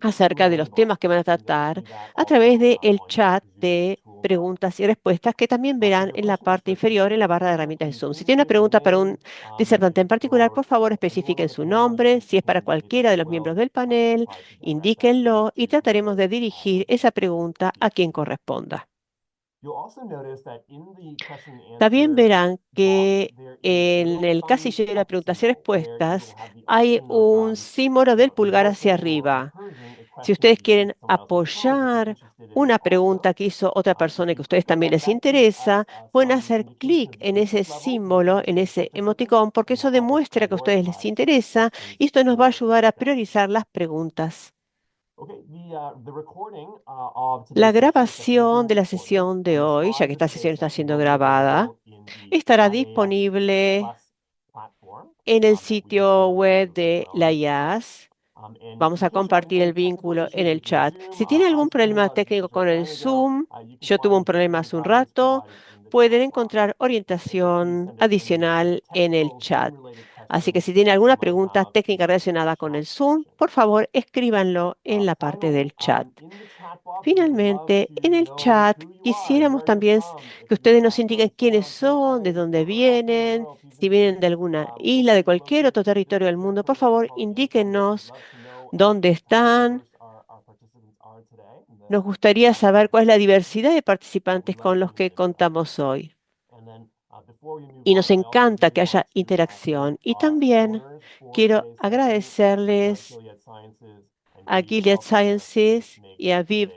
acerca de los temas que van a tratar a través del chat de preguntas y respuestas que también verán en la parte inferior en la barra de herramientas de Zoom. Si tiene una pregunta para un disertante en particular, por favor especifiquen su nombre. Si es para cualquiera de los miembros del panel, indíquenlo y trataremos de dirigir esa pregunta a quien corresponda. También verán que en el casillero de preguntas y respuestas hay un símbolo del pulgar hacia arriba. Si ustedes quieren apoyar una pregunta que hizo otra persona y que a ustedes también les interesa, pueden hacer clic en ese símbolo, en ese emoticón, porque eso demuestra que a ustedes les interesa y esto nos va a ayudar a priorizar las preguntas. La grabación de la sesión de hoy, ya que esta sesión está siendo grabada, estará disponible en el sitio web de la IAS. Vamos a compartir el vínculo en el chat. Si tiene algún problema técnico con el Zoom, yo tuve un problema hace un rato, pueden encontrar orientación adicional en el chat. Así que si tiene alguna pregunta técnica relacionada con el Zoom, por favor, escríbanlo en la parte del chat. Finalmente, en el chat quisiéramos también que ustedes nos indiquen quiénes son, de dónde vienen, si vienen de alguna isla, de cualquier otro territorio del mundo. Por favor, indíquenos dónde están. Nos gustaría saber cuál es la diversidad de participantes con los que contamos hoy. Y nos encanta que haya interacción. Y también quiero agradecerles a Gilead Sciences y a Viv,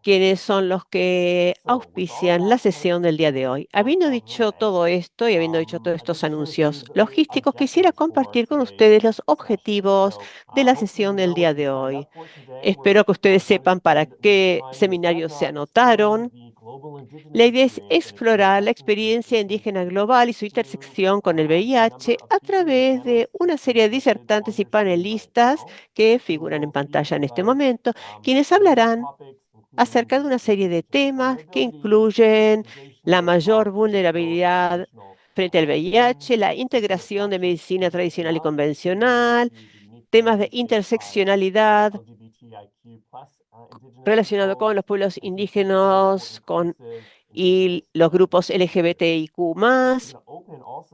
quienes son los que auspician la sesión del día de hoy. Habiendo dicho todo esto y habiendo dicho todos estos anuncios logísticos, quisiera compartir con ustedes los objetivos de la sesión del día de hoy. Espero que ustedes sepan para qué seminario se anotaron. La idea es explorar la experiencia indígena global y su intersección con el VIH a través de una serie de disertantes y panelistas que figuran en pantalla en este momento, quienes hablarán acerca de una serie de temas que incluyen la mayor vulnerabilidad frente al VIH, la integración de medicina tradicional y convencional, temas de interseccionalidad relacionado con los pueblos indígenas y los grupos LGBTIQ+,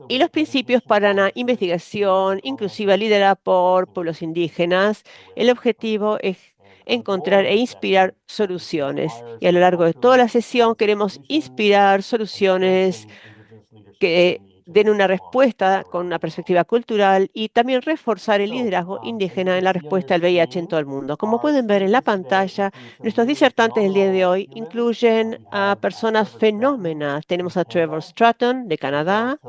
y los principios para una investigación inclusiva liderada por pueblos indígenas. El objetivo es encontrar e inspirar soluciones. Y a lo largo de toda la sesión queremos inspirar soluciones que den una respuesta con una perspectiva cultural y también reforzar el liderazgo indígena en la respuesta al VIH en todo el mundo. Como pueden ver en la pantalla, nuestros disertantes del día de hoy incluyen a personas fenómenas. Tenemos a Trevor Stratton de Canadá,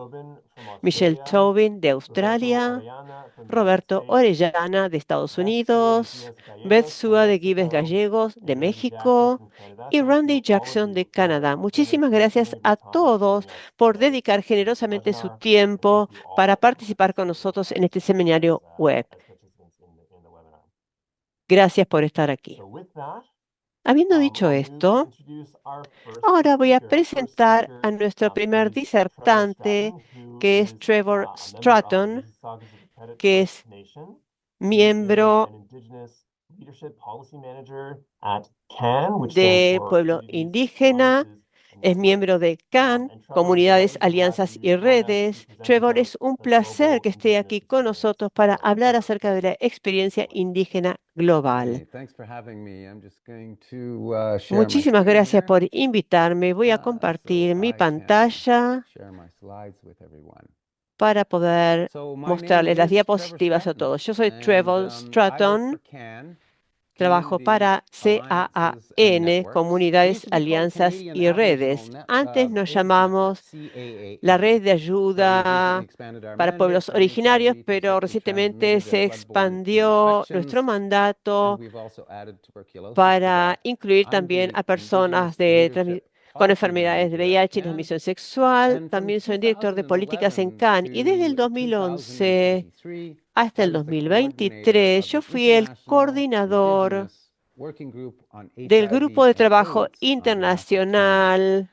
Michelle Tobin de Australia, Roberto Orellana de Estados Unidos, Beth Sua de Gives Gallegos de México y Randy Jackson de Canadá. Muchísimas gracias a todos por dedicar generosamente su tiempo para participar con nosotros en este seminario web. Gracias por estar aquí. Habiendo dicho esto, ahora voy a presentar a nuestro primer disertante, que es Trevor Stratton, que es miembro de Pueblo Indígena, es miembro de CAN, Comunidades, Alianzas y Redes. Trevor, es un placer que esté aquí con nosotros para hablar acerca de la experiencia indígena global. Muchísimas gracias por invitarme. Voy a compartir mi pantalla para poder mostrarles las diapositivas a todos. Yo soy Trevor Stratton. Trabajo para CAAN, Comunidades, Alianzas y Redes. Antes nos llamamos la Red de Ayuda para Pueblos Originarios, pero recientemente se expandió nuestro mandato para incluir también a personas con enfermedades de VIH y transmisión sexual. También soy director de políticas en CAN y desde el 2011 hasta el 2023 yo fui el coordinador del Grupo de Trabajo Internacional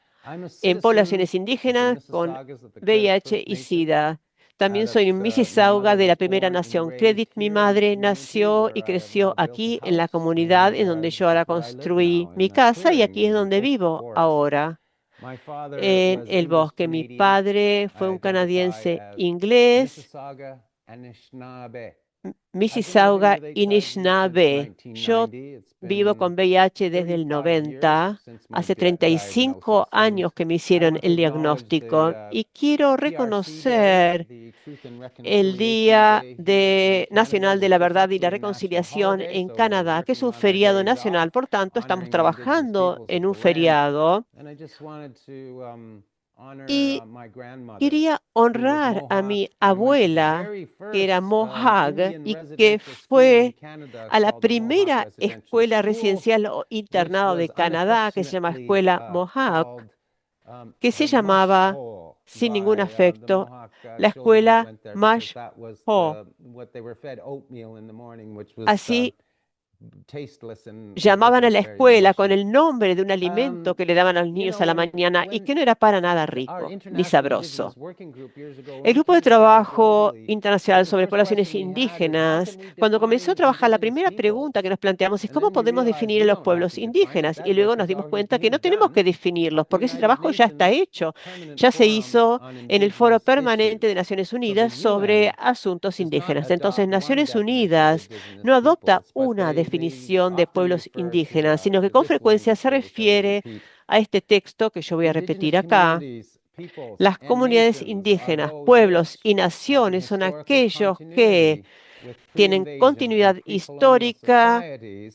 en Poblaciones Indígenas con VIH y SIDA. También soy un Mississauga de la Primera Nación Credit. Mi madre nació y creció aquí en la comunidad en donde yo ahora construí mi casa y aquí es donde vivo ahora, en el bosque. Mi padre fue un canadiense inglés, Mississauga Anishinaabe. Yo vivo con VIH desde el 90. Hace 35 años que me hicieron el diagnóstico y quiero reconocer el Nacional de la Verdad y la Reconciliación en Canadá, que es un feriado nacional. Por tanto, estamos trabajando en un feriado y quería honrar a mi abuela, que era Mohawk y que fue a la primera escuela residencial o internado de Canadá, que se llama Escuela Mohawk, que se llamaba, sin ningún afecto, la Escuela Mash Ho. Así llamaban a la escuela con el nombre de un alimento que le daban a los niños a la mañana y que no era para nada rico ni sabroso. El grupo de trabajo internacional sobre poblaciones indígenas, cuando comenzó a trabajar, la primera pregunta que nos planteamos es cómo podemos definir a los pueblos indígenas. Y luego nos dimos cuenta que no tenemos que definirlos porque ese trabajo ya está hecho. Ya se hizo en el Foro Permanente de Naciones Unidas sobre asuntos indígenas. Entonces, Naciones Unidas no adopta una definición de pueblos indígenas, sino que con frecuencia se refiere a este texto que yo voy a repetir acá. Las comunidades indígenas, pueblos y naciones son aquellos que tienen continuidad histórica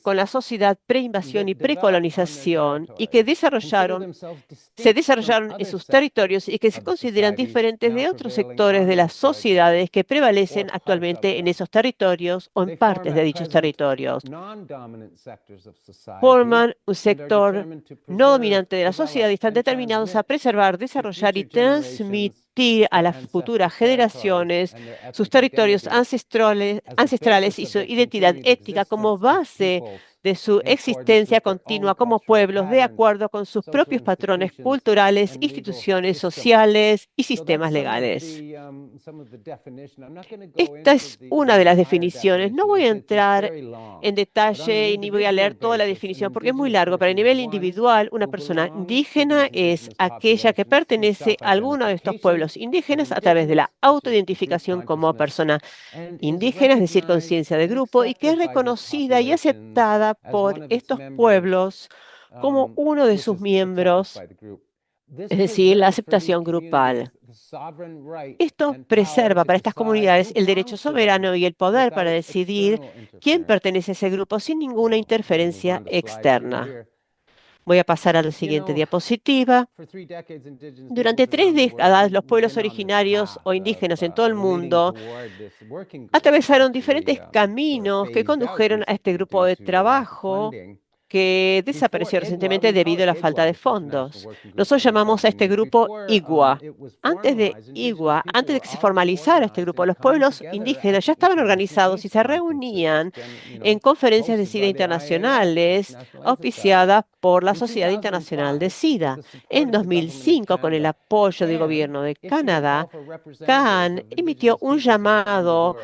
con la sociedad pre-invasión y precolonización y que se desarrollaron en sus territorios y que se consideran diferentes de otros sectores de las sociedades que prevalecen actualmente en esos territorios o en partes de dichos territorios. Forman un sector no dominante de la sociedad y están determinados a preservar, desarrollar y transmitir a las futuras generaciones sus territorios ancestrales y su identidad étnica como base de su existencia continua como pueblos de acuerdo con sus propios patrones culturales, instituciones sociales y sistemas legales. Esta es una de las definiciones. No voy a entrar en detalle y ni voy a leer toda la definición porque es muy largo, pero a nivel individual, una persona indígena es aquella que pertenece a alguno de estos pueblos indígenas a través de la autoidentificación como persona indígena, es decir, conciencia de grupo, y que es reconocida y aceptada por estos pueblos como uno de sus miembros, es decir, la aceptación grupal. Esto preserva para estas comunidades el derecho soberano y el poder para decidir quién pertenece a ese grupo sin ninguna interferencia externa. Voy a pasar a la siguiente diapositiva. Durante 3 décadas, los pueblos originarios o indígenas en todo el mundo atravesaron diferentes caminos que condujeron a este grupo de trabajo que desapareció recientemente debido a la falta de fondos. Nosotros llamamos a este grupo IGUA. Antes de que se formalizara este grupo, los pueblos indígenas ya estaban organizados y se reunían en conferencias de SIDA internacionales auspiciadas por la Sociedad Internacional de SIDA. En 2005, con el apoyo del gobierno de Canadá, CAN emitió un llamado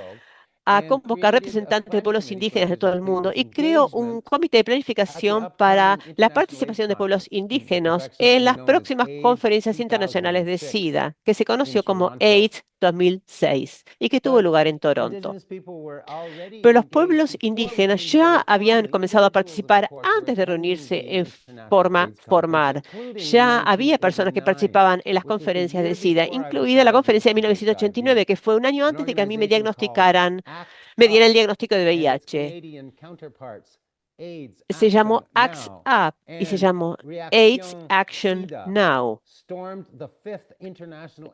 a convocar representantes de pueblos indígenas de todo el mundo y creó un comité de planificación para la participación de pueblos indígenas en las próximas conferencias internacionales de SIDA, que se conoció como AIDS 2006 y que tuvo lugar en Toronto. Pero los pueblos indígenas ya habían comenzado a participar antes de reunirse en forma formal. Ya había personas que participaban en las conferencias de SIDA, incluida la conferencia de 1989, que fue un año antes de que a mí me dieran el diagnóstico de VIH. Se llamó ACTS Up y se llamó AIDS Action Now.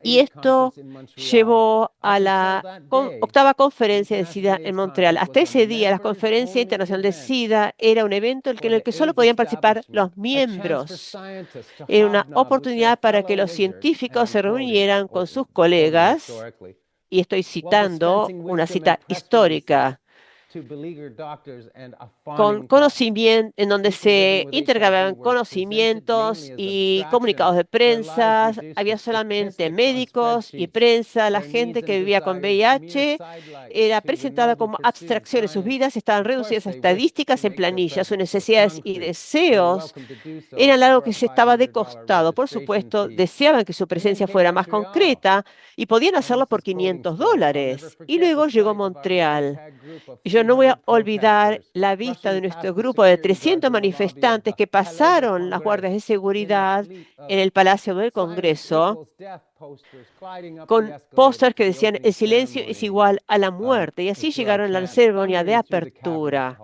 Y esto llevó a la octava conferencia de SIDA en Montreal. Hasta ese día, la Conferencia Internacional de SIDA era un evento en el que solo podían participar los miembros. Era una oportunidad para que los científicos se reunieran con sus colegas, y estoy citando una cita histórica. con conocimiento, en donde se intercambiaban conocimientos y comunicados de prensa. Había solamente médicos y prensa. La gente que vivía con VIH era presentada como abstracciones. Sus vidas estaban reducidas a estadísticas en planillas. Sus necesidades y deseos eran algo que se estaba de costado. Por supuesto, deseaban que su presencia fuera más concreta y podían hacerlo por $500. Y luego llegó Montreal. Y yo no voy a olvidar la vista de nuestro grupo de 300 manifestantes que pasaron las guardias de seguridad en el Palacio del Congreso con pósters que decían el silencio es igual a la muerte. Y así llegaron a la ceremonia de apertura.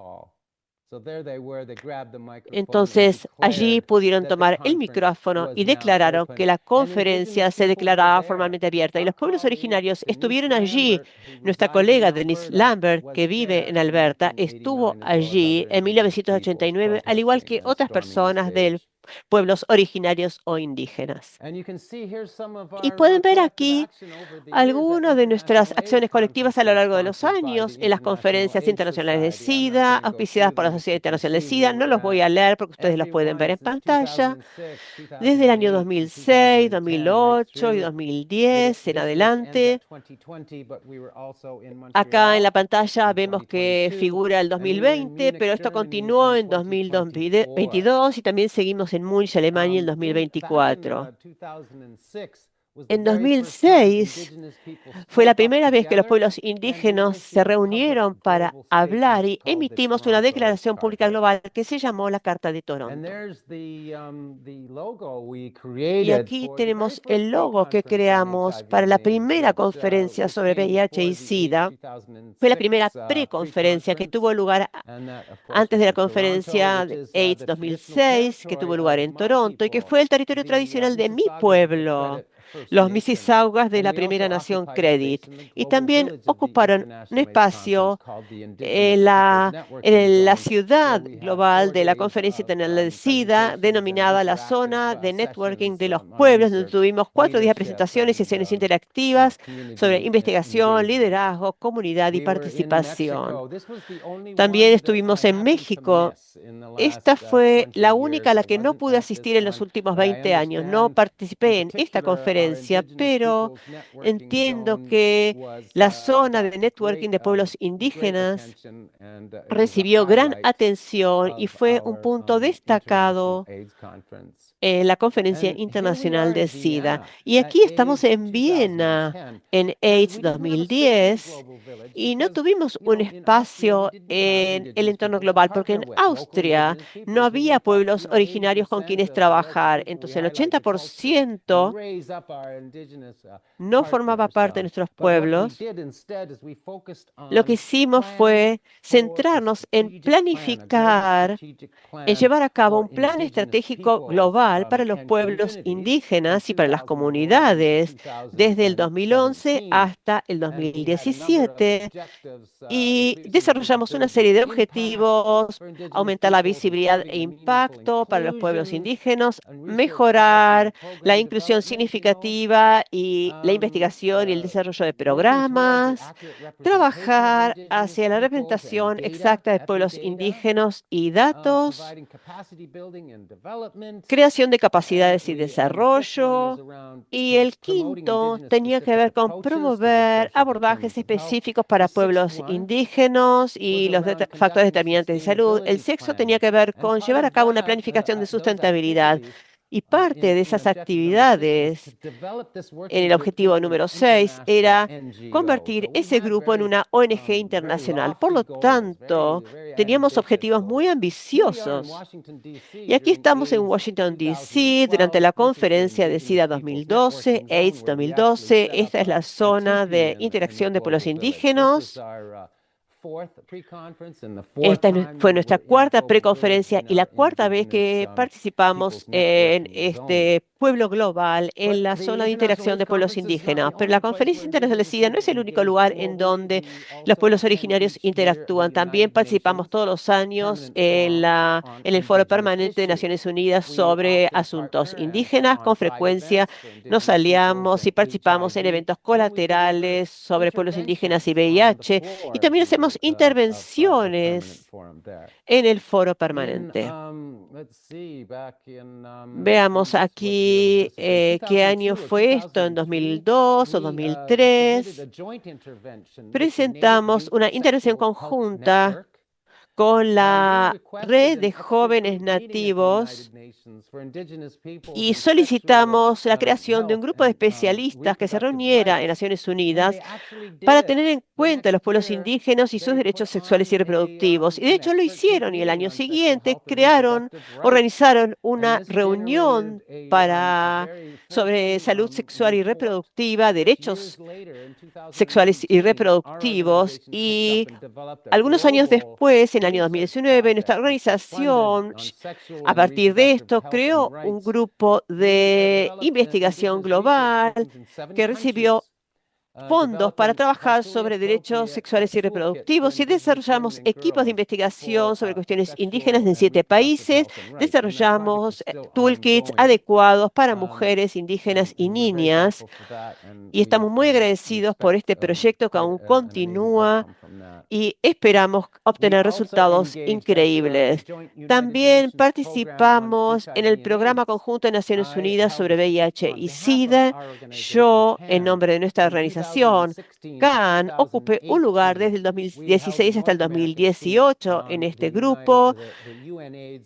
Entonces, allí pudieron tomar el micrófono y declararon que la conferencia se declaraba formalmente abierta. Y los pueblos originarios estuvieron allí. Nuestra colega Denise Lambert, que vive en Alberta, estuvo allí en 1989, al igual que otras personas de pueblos originarios o indígenas. Y pueden ver aquí algunas de nuestras acciones colectivas a lo largo de los años en las conferencias internacionales de SIDA, auspiciadas por la Sociedad Internacional de SIDA. No los voy a leer porque ustedes los pueden ver en pantalla. Desde el año 2006, 2008 y 2010 en adelante. Acá en la pantalla vemos que figura el 2020, pero esto continuó en 2022 y también seguimos en Múnich, Alemania, en 2024. En 2006 fue la primera vez que los pueblos indígenas se reunieron para hablar y emitimos una declaración pública global que se llamó la Carta de Toronto. Y aquí tenemos el logo que creamos para la primera conferencia sobre VIH y SIDA. Fue la primera preconferencia que tuvo lugar antes de la conferencia de AIDS 2006, que tuvo lugar en Toronto y que fue el territorio tradicional de mi pueblo, los Mississaugas de la Primera Nación Credit. Y también ocuparon un espacio en la ciudad global de la Conferencia Internacional del SIDA, denominada la Zona de Networking de los Pueblos, donde tuvimos 4 días de presentaciones y sesiones interactivas sobre investigación, liderazgo, comunidad y participación. También estuvimos en México. Esta fue la única a la que no pude asistir en los últimos 20 años. No participé en esta conferencia, pero entiendo que la zona de networking de pueblos indígenas recibió gran atención y fue un punto destacado en la Conferencia Internacional de SIDA. Y aquí estamos en Viena, en AIDS 2010, y no tuvimos un espacio en el entorno global, porque en Austria no había pueblos originarios con quienes trabajar. Entonces, el 80% no formaba parte de nuestros pueblos. Lo que hicimos fue centrarnos en planificar, en llevar a cabo un plan estratégico global para los pueblos indígenas y para las comunidades desde el 2011 hasta el 2017. Y desarrollamos una serie de objetivos: aumentar la visibilidad e impacto para los pueblos indígenas, mejorar la inclusión significativa y la investigación y el desarrollo de programas, trabajar hacia la representación exacta de pueblos indígenas y datos, creación de capacidades y desarrollo. Y el quinto tenía que ver con promover abordajes específicos para pueblos indígenas y los factores determinantes de salud. El sexto tenía que ver con llevar a cabo una planificación de sustentabilidad. Y parte de esas actividades, en el objetivo número 6, era convertir ese grupo en una ONG internacional. Por lo tanto, teníamos objetivos muy ambiciosos. Y aquí estamos en Washington, D.C., durante la conferencia de SIDA 2012, AIDS 2012. Esta es la zona de interacción de pueblos indígenas. Esta fue nuestra cuarta preconferencia y la cuarta vez que participamos en este pueblo global en la zona de interacción de pueblos indígenas. Pero la Conferencia Internacional de SIDA no es el único lugar en donde los pueblos originarios interactúan. También participamos todos los años en el Foro Permanente de Naciones Unidas sobre asuntos indígenas. Con frecuencia nos aliamos y participamos en eventos colaterales sobre pueblos indígenas y VIH. Y también hacemos tenemos intervenciones en el foro permanente. Veamos aquí qué año fue esto, en 2002 o 2003. Presentamos una intervención conjunta con la red de jóvenes nativos y solicitamos la creación de un grupo de especialistas que se reuniera en Naciones Unidas para tener en cuenta a los pueblos indígenas y sus derechos sexuales y reproductivos. Y de hecho lo hicieron y el año siguiente organizaron una reunión sobre salud sexual y reproductiva, derechos sexuales y reproductivos. Y algunos años después, en el año 2019, nuestra organización, a partir de esto, creó un grupo de investigación global que recibió fondos para trabajar sobre derechos sexuales y reproductivos y desarrollamos equipos de investigación sobre cuestiones indígenas en 7 países. Desarrollamos toolkits adecuados para mujeres indígenas y niñas y estamos muy agradecidos por este proyecto que aún continúa y esperamos obtener resultados increíbles. También participamos en el Programa Conjunto de Naciones Unidas sobre VIH y SIDA. Yo, en nombre de nuestra organización, CAN, ocupé un lugar desde el 2016 hasta el 2018 en este grupo.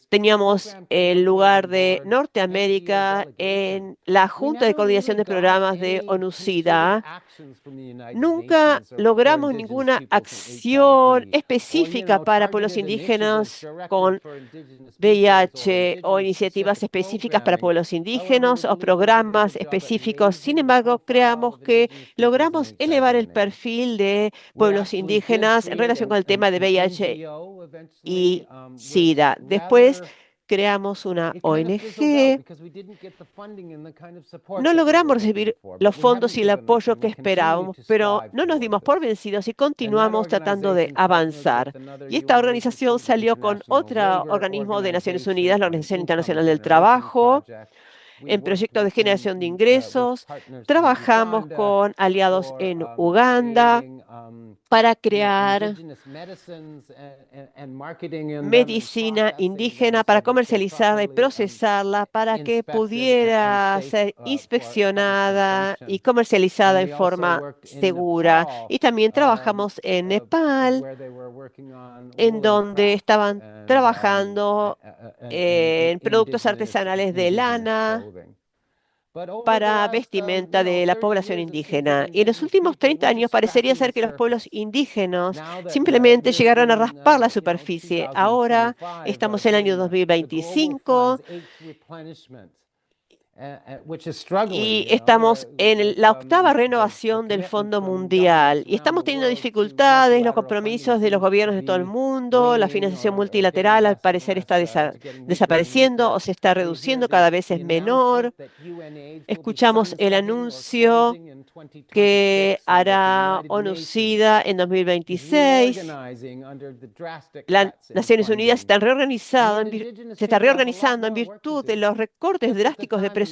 Teníamos el lugar de Norteamérica en la Junta de Coordinación de Programas de ONU-SIDA. Nunca logramos ninguna acción específica para pueblos indígenas con VIH o iniciativas específicas para pueblos indígenas o programas específicos. Sin embargo, creamos que logramos elevar el perfil de pueblos indígenas en relación con el tema de VIH y SIDA. Después creamos una ONG. No logramos recibir los fondos y el apoyo que esperábamos, pero no nos dimos por vencidos y continuamos tratando de avanzar. Y esta organización salió con otro organismo de Naciones Unidas, la Organización Internacional del Trabajo, en proyectos de generación de ingresos. Trabajamos con aliados en Uganda para crear medicina indígena, para comercializarla y procesarla, para que pudiera ser inspeccionada y comercializada en forma segura. Y también trabajamos en Nepal, en donde estaban trabajando en productos artesanales de lana para vestimenta de la población indígena. Y en los últimos 30 años parecería ser que los pueblos indígenas simplemente llegaron a raspar la superficie. Ahora estamos en el año 2025 y estamos en la octava renovación del Fondo Mundial y estamos teniendo dificultades, los compromisos de los gobiernos de todo el mundo, la financiación multilateral al parecer está desapareciendo o se está reduciendo, cada vez es menor. Escuchamos el anuncio que hará ONU-SIDA en 2026. Las Naciones Unidas se está reorganizando en virtud de los recortes drásticos de presupuestos.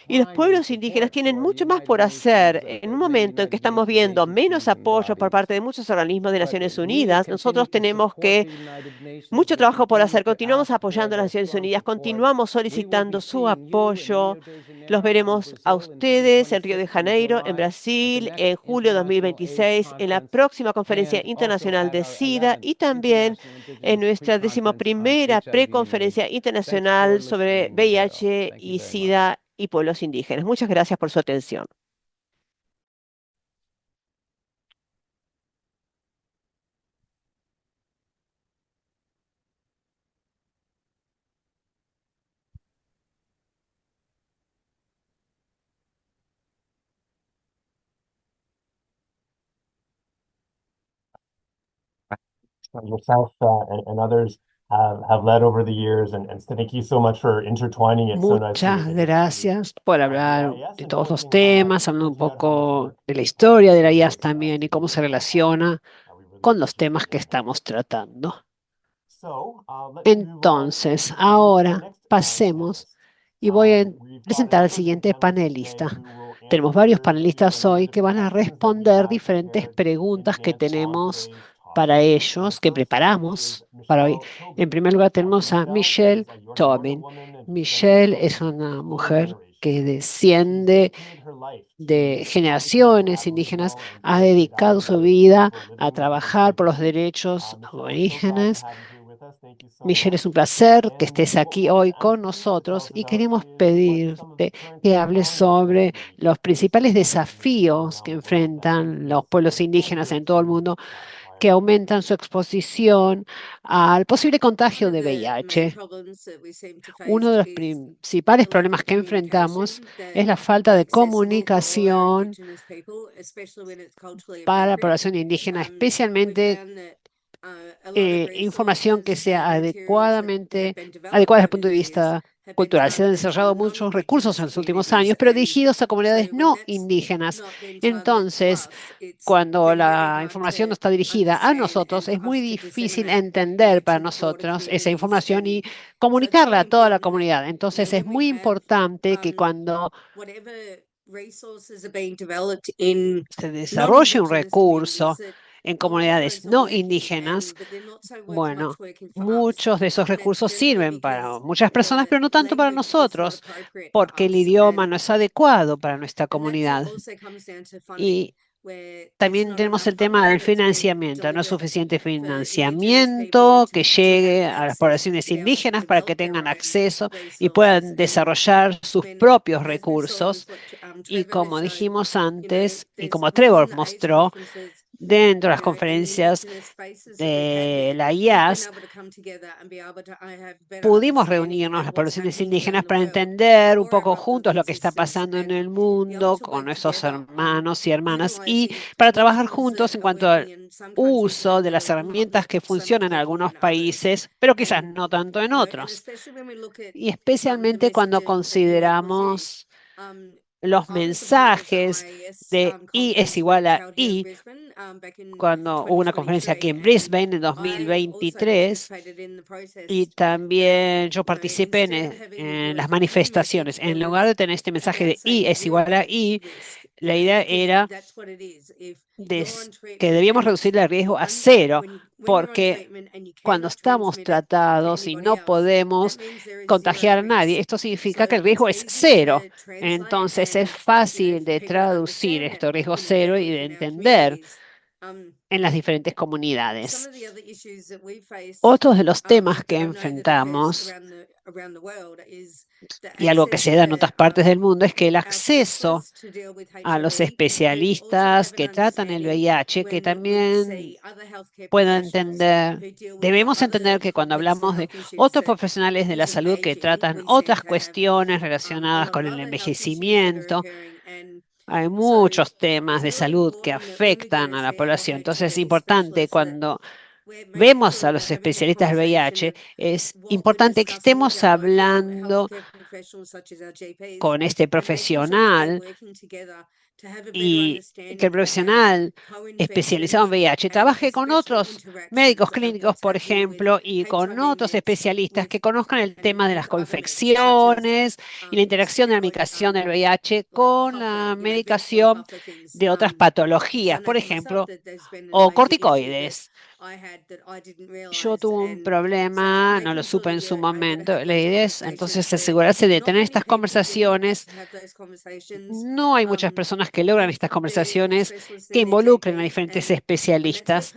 Y los pueblos indígenas tienen mucho más por hacer. En un momento en que estamos viendo menos apoyo por parte de muchos organismos de Naciones Unidas, nosotros tenemos mucho trabajo por hacer. Continuamos apoyando a las Naciones Unidas, continuamos solicitando su apoyo. Los veremos a ustedes en Río de Janeiro, en Brasil, en julio de 2026, en la próxima Conferencia Internacional de SIDA y también en nuestra 11ª preconferencia internacional sobre VIH y SIDA y pueblos indígenas. Muchas gracias por su atención. Yourself and others have led over the years, and thank you so much for intertwining it so nicely. Muchas gracias por hablar de todos los temas, hablando un poco de la historia de la IAS también y cómo se relaciona con los temas que estamos tratando. Entonces, ahora pasemos y voy a presentar al siguiente panelista. Tenemos varios panelistas hoy que van a responder diferentes preguntas que tenemos para ellos que preparamos para hoy. En primer lugar, tenemos a Michelle Tobin. Michelle es una mujer que desciende de generaciones indígenas, ha dedicado su vida a trabajar por los derechos aborígenes. Michelle, es un placer que estés aquí hoy con nosotros y queremos pedirte que hables sobre los principales desafíos que enfrentan los pueblos indígenas en todo el mundo, que aumentan su exposición al posible contagio de VIH. Uno de los principales problemas que enfrentamos es la falta de comunicación para la población indígena, especialmente información que sea adecuada desde el punto de vista cultural. Se han desarrollado muchos recursos en los últimos años, pero dirigidos a comunidades no indígenas. Entonces, cuando la información no está dirigida a nosotros, es muy difícil entender para nosotros esa información y comunicarla a toda la comunidad. Entonces, es muy importante que cuando se desarrolle un recurso en comunidades no indígenas, bueno, muchos de esos recursos sirven para muchas personas, pero no tanto para nosotros, porque el idioma no es adecuado para nuestra comunidad. Y también tenemos el tema del financiamiento. No es suficiente financiamiento que llegue a las poblaciones indígenas para que tengan acceso y puedan desarrollar sus propios recursos. Y como dijimos antes, y como Trevor mostró, dentro de las conferencias de la IAS, pudimos reunirnos las poblaciones indígenas para entender un poco juntos lo que está pasando en el mundo con nuestros hermanos y hermanas y para trabajar juntos en cuanto al uso de las herramientas que funcionan en algunos países, pero quizás no tanto en otros. Y especialmente cuando consideramos los mensajes de I es igual a I, cuando hubo una conferencia aquí en Brisbane en 2023, y también yo participé en las manifestaciones. En lugar de tener este mensaje de I es igual a I, la idea era que debíamos reducir el riesgo a cero, porque cuando estamos tratados y no podemos contagiar a nadie, esto significa que el riesgo es cero. Entonces es fácil de traducir este riesgo cero y de entender en las diferentes comunidades. Otros de los temas que enfrentamos, y algo que se da en otras partes del mundo, es que el acceso a los especialistas que tratan el VIH, que también puedan entender, debemos entender que cuando hablamos de otros profesionales de la salud que tratan otras cuestiones relacionadas con el envejecimiento, hay muchos temas de salud que afectan a la población. Entonces es importante cuando vemos a los especialistas del VIH, es importante que estemos hablando con este profesional y que el profesional especializado en VIH trabaje con otros médicos clínicos, por ejemplo, y con otros especialistas que conozcan el tema de las coinfecciones y la interacción de la medicación del VIH con la medicación de otras patologías, por ejemplo, o corticoides. Yo tuve un problema, no lo supe en su momento. La idea es entonces asegurarse de tener estas conversaciones. No hay muchas personas que logran estas conversaciones que involucren a diferentes especialistas.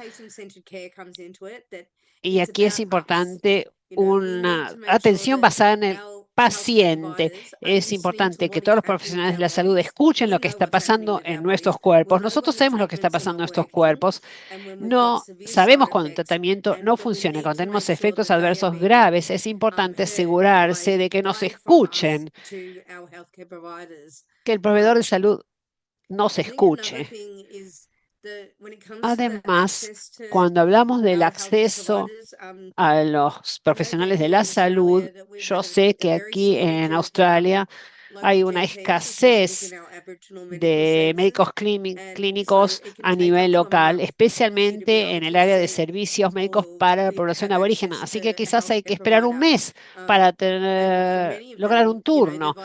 Y aquí es importante una atención basada en el paciente. Es importante que todos los profesionales de la salud escuchen lo que está pasando en nuestros cuerpos. Nosotros sabemos lo que está pasando en nuestros cuerpos. No sabemos cuando el tratamiento no funciona, cuando tenemos efectos adversos graves. Es importante asegurarse de que nos escuchen, que el proveedor de salud nos escuche. Además, cuando hablamos del acceso a los profesionales de la salud, yo sé que aquí en Australia hay una escasez de médicos clínicos a nivel local, especialmente en el área de servicios médicos para la población aborígena. Así que quizás hay que esperar un mes para lograr un turno.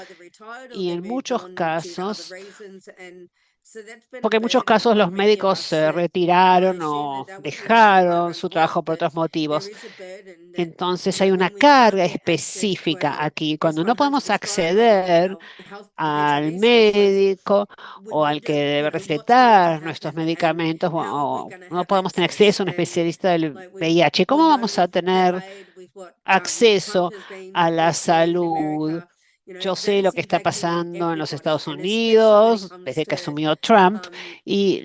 Y en muchos casos porque en muchos casos los médicos se retiraron o dejaron su trabajo por otros motivos. Entonces hay una carga específica aquí. Cuando no podemos acceder al médico o al que debe recetar nuestros medicamentos o no podemos tener acceso a un especialista del VIH, ¿cómo vamos a tener acceso a la salud? Yo sé lo que está pasando en los Estados Unidos desde que asumió Trump y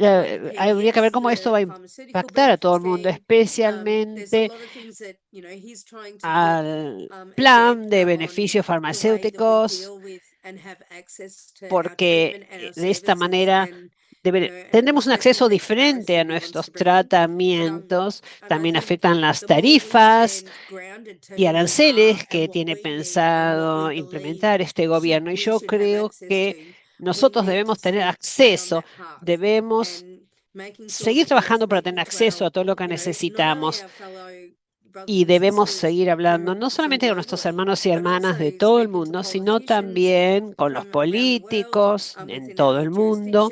habría que ver cómo esto va a impactar a todo el mundo, especialmente al plan de beneficios farmacéuticos, porque de esta manera tendremos un acceso diferente a nuestros tratamientos. También afectan las tarifas y aranceles que tiene pensado implementar este gobierno. Y yo creo que nosotros debemos tener acceso, debemos seguir trabajando para tener acceso a todo lo que necesitamos. Y debemos seguir hablando no solamente con nuestros hermanos y hermanas de todo el mundo, sino también con los políticos en todo el mundo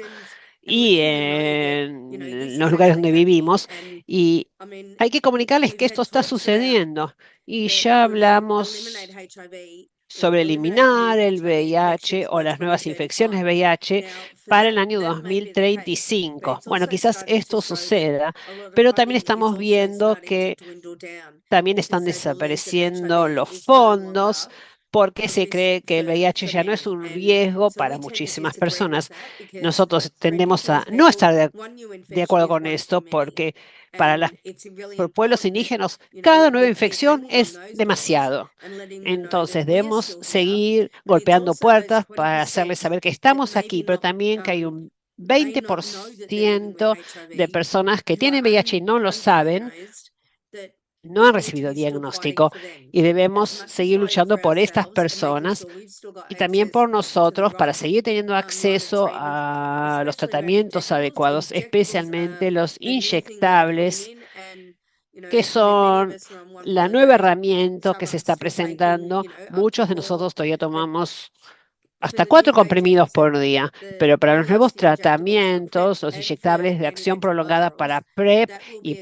y en los lugares donde vivimos. Y hay que comunicarles que esto está sucediendo. Y ya hablamos sobre eliminar el VIH o las nuevas infecciones de VIH para el año 2035. Bueno, quizás esto suceda, pero también estamos viendo que también están desapareciendo los fondos porque se cree que el VIH ya no es un riesgo para muchísimas personas. Nosotros tendemos a no estar de acuerdo con esto porque para los pueblos indígenas cada nueva infección es demasiado. Entonces debemos seguir golpeando puertas para hacerles saber que estamos aquí, pero también que hay un 20% de personas que tienen VIH y no lo saben, no han recibido diagnóstico y debemos seguir luchando por estas personas y también por nosotros para seguir teniendo acceso a los tratamientos adecuados, especialmente los inyectables, que son la nueva herramienta que se está presentando. Muchos de nosotros todavía tomamos hasta 4 comprimidos por día, pero para los nuevos tratamientos, los inyectables de acción prolongada para PrEP y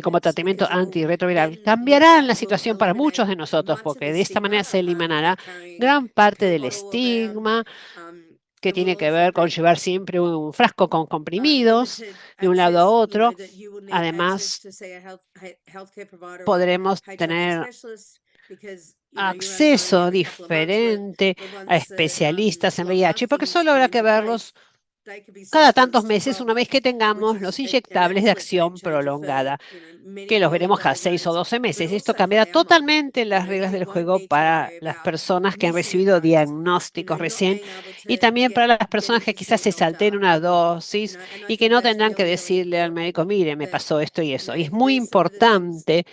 como tratamiento antirretroviral, cambiarán la situación para muchos de nosotros, porque de esta manera se eliminará gran parte del estigma que tiene que ver con llevar siempre un frasco con comprimidos de un lado a otro. Además, podremos tener acceso diferente a especialistas en VIH, porque solo habrá que verlos cada tantos meses, una vez que tengamos los inyectables de acción prolongada, que los veremos cada 6 o 12 meses. Esto cambiará totalmente las reglas del juego para las personas que han recibido diagnósticos recién y también para las personas que quizás se salten una dosis y que no tendrán que decirle al médico, mire, me pasó esto y eso. Y es muy importante,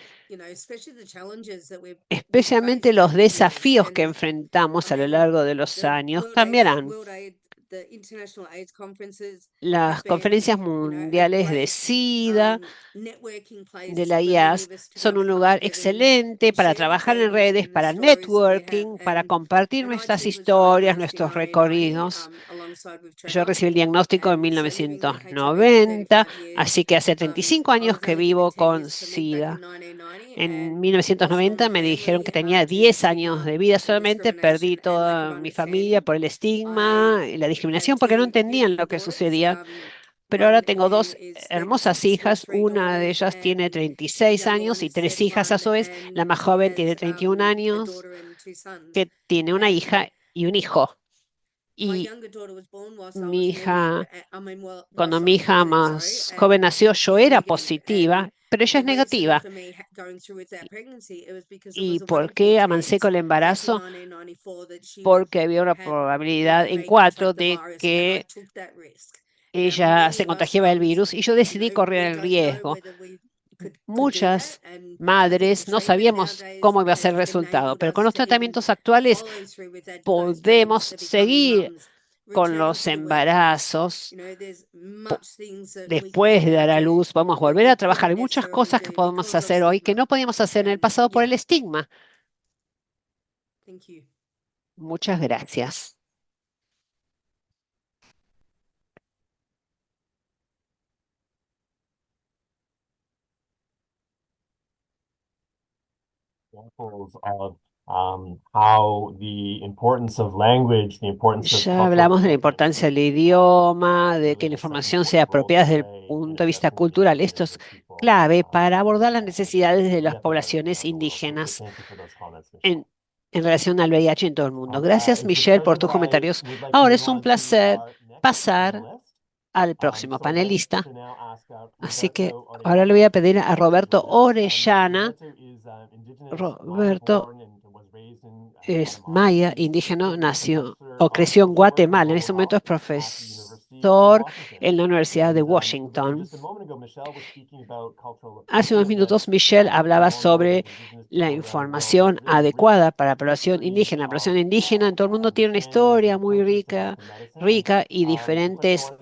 especialmente los desafíos que enfrentamos a lo largo de los años, cambiarán. Las conferencias mundiales de SIDA, de la IAS, son un lugar excelente para trabajar en redes, para networking, para compartir nuestras historias, nuestros recorridos. Yo recibí el diagnóstico en 1990, así que hace 35 años que vivo con SIDA. En 1990 me dijeron que tenía 10 años de vida solamente, perdí toda mi familia por el estigma y la discriminación porque no entendían lo que sucedía. Pero ahora tengo dos hermosas hijas, una de ellas tiene 36 años y 3 hijas a su vez, la más joven tiene 31 años, que tiene una hija y un hijo. Y mi hija, cuando mi hija más joven nació, yo era positiva, pero ella es negativa. ¿Y por qué avancé con el embarazo? Porque había una probabilidad en 4 de que ella se contagiaba del virus y yo decidí correr el riesgo. Muchas madres no sabíamos cómo iba a ser el resultado, pero con los tratamientos actuales podemos seguir con los embarazos. Después de dar a luz, vamos a volver a trabajar. Hay muchas cosas que podemos hacer hoy que no podíamos hacer en el pasado por el estigma. Muchas gracias. Ya hablamos de la importancia del idioma, de que la información sea apropiada desde el punto de vista cultural. Esto es clave para abordar las necesidades de las poblaciones indígenas en, en relación al VIH en todo el mundo. Gracias, Michelle, por tus comentarios. Ahora es un placer pasar al próximo panelista. Así que ahora le voy a pedir a Roberto Orellana. Roberto es maya, indígena, nació o creció en Guatemala. En este momento es profesor en la Universidad de Washington. Hace unos minutos Michelle hablaba sobre la información adecuada para la población indígena. La población indígena en todo el mundo tiene una historia muy rica y diferentes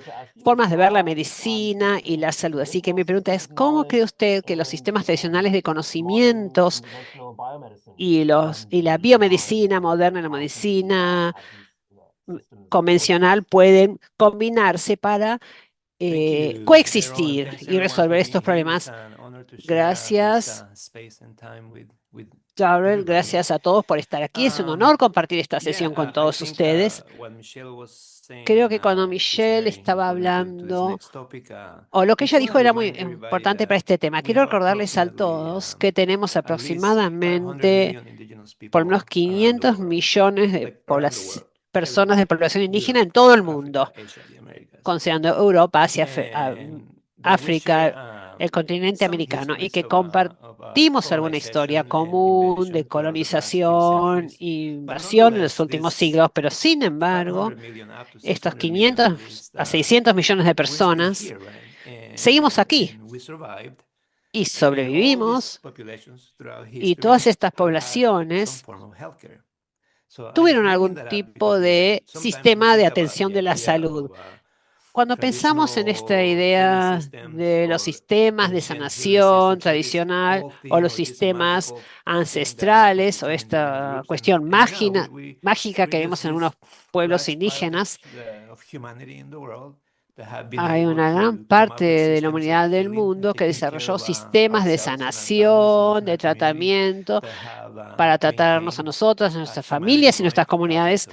formas de ver la medicina y la salud. Así que mi pregunta es, ¿cómo cree usted que los sistemas tradicionales de conocimientos y la biomedicina moderna, la medicina convencional pueden combinarse para coexistir y resolver estos problemas? Gracias, Darrell. Gracias a todos por estar aquí. Es un honor compartir esta sesión con todos ustedes. Creo que cuando Michelle estaba hablando, o lo que ella dijo era muy importante para este tema. Quiero recordarles a todos que tenemos aproximadamente por lo menos 500 millones de personas de población indígena en todo el mundo, considerando Europa, Asia, África, el continente americano, y que compartimos alguna historia común de colonización e invasión en los últimos siglos, pero sin embargo, estos 500 a 600 millones de personas seguimos aquí y sobrevivimos, y todas estas poblaciones tuvieron algún tipo de sistema de atención de la salud. Cuando pensamos en esta idea de los sistemas de sanación tradicional o los sistemas ancestrales o esta cuestión mágica que vemos en algunos pueblos indígenas, hay una gran parte de la humanidad del mundo que desarrolló sistemas de sanación, de tratamiento para tratarnos a nosotros, a nuestras familias y nuestras comunidades.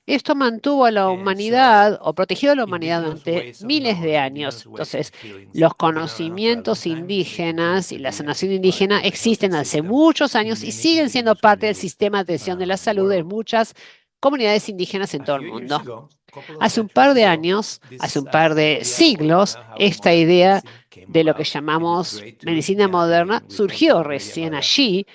Esto mantuvo a la humanidad o protegió a la humanidad durante miles de años. Entonces, los conocimientos indígenas y la sanación indígena existen hace muchos años y siguen siendo parte del sistema de atención de la salud de muchas comunidades indígenas en todo el mundo. Hace un par de años, hace un par de siglos, esta idea de lo que llamamos medicina moderna surgió recién allí.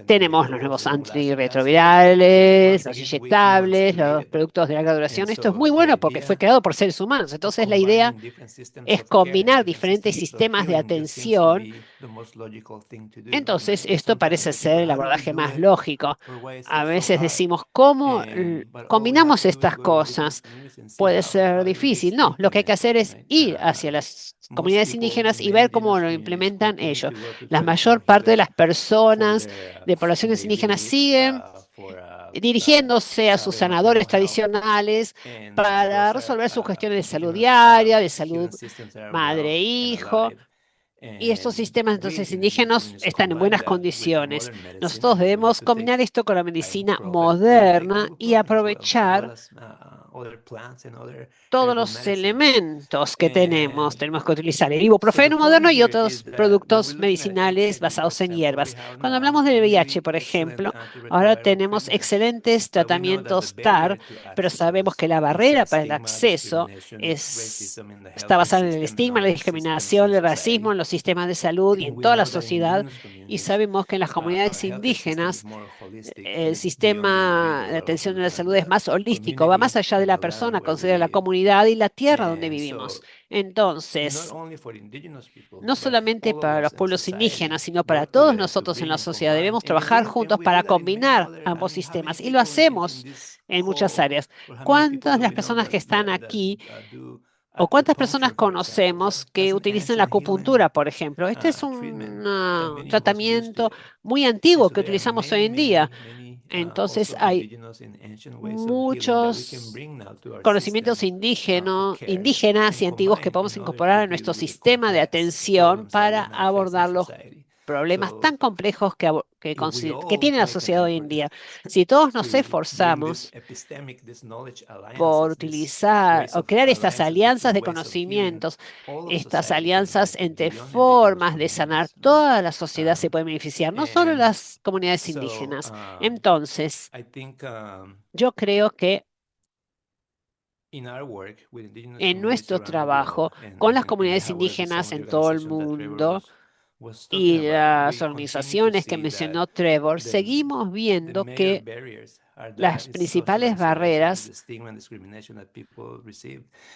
Tenemos los nuevos antirretrovirales, los inyectables, los productos de larga duración. Esto es muy bueno porque fue creado por seres humanos. Entonces, la idea es combinar diferentes sistemas de atención. Entonces, esto parece ser el abordaje más lógico. A veces decimos, ¿cómo combinamos estas cosas? Puede ser difícil. No, lo que hay que hacer es ir hacia las comunidades indígenas y ver cómo lo implementan ellos. La mayor parte de las personas de poblaciones indígenas siguen dirigiéndose a sus sanadores tradicionales para resolver sus cuestiones de salud diaria, de salud madre-hijo. Y estos sistemas entonces indígenas están en buenas condiciones. Nosotros debemos combinar esto con la medicina moderna y aprovechar todos los elementos que tenemos. Tenemos que utilizar el ibuprofeno moderno y otros productos medicinales basados en hierbas. Cuando hablamos del VIH, por ejemplo, ahora tenemos excelentes tratamientos TAR, pero sabemos que la barrera para el acceso está basada en el estigma, la discriminación, el racismo en los sistemas de salud y en toda la sociedad. Y sabemos que en las comunidades indígenas el sistema de atención de la salud es más holístico, va más allá de la persona, considera la comunidad y la tierra donde vivimos. Entonces, no solamente para los pueblos indígenas, sino para todos nosotros en la sociedad, debemos trabajar juntos para combinar ambos sistemas y lo hacemos en muchas áreas. ¿Cuántas de las personas que están aquí o cuántas personas conocemos que utilizan la acupuntura, por ejemplo? Este es un tratamiento muy antiguo que utilizamos hoy en día. Entonces hay muchos conocimientos indígenas y antiguos que podemos incorporar a nuestro sistema de atención para abordarlos problemas tan complejos que tiene la sociedad hoy en día. Si todos nos esforzamos por utilizar o crear estas alianzas de conocimientos, estas alianzas entre formas de sanar, toda la sociedad se puede beneficiar, no solo las comunidades indígenas. Entonces, yo creo que en nuestro trabajo con las comunidades indígenas en todo el mundo y las organizaciones que mencionó Trevor, seguimos viendo que las principales barreras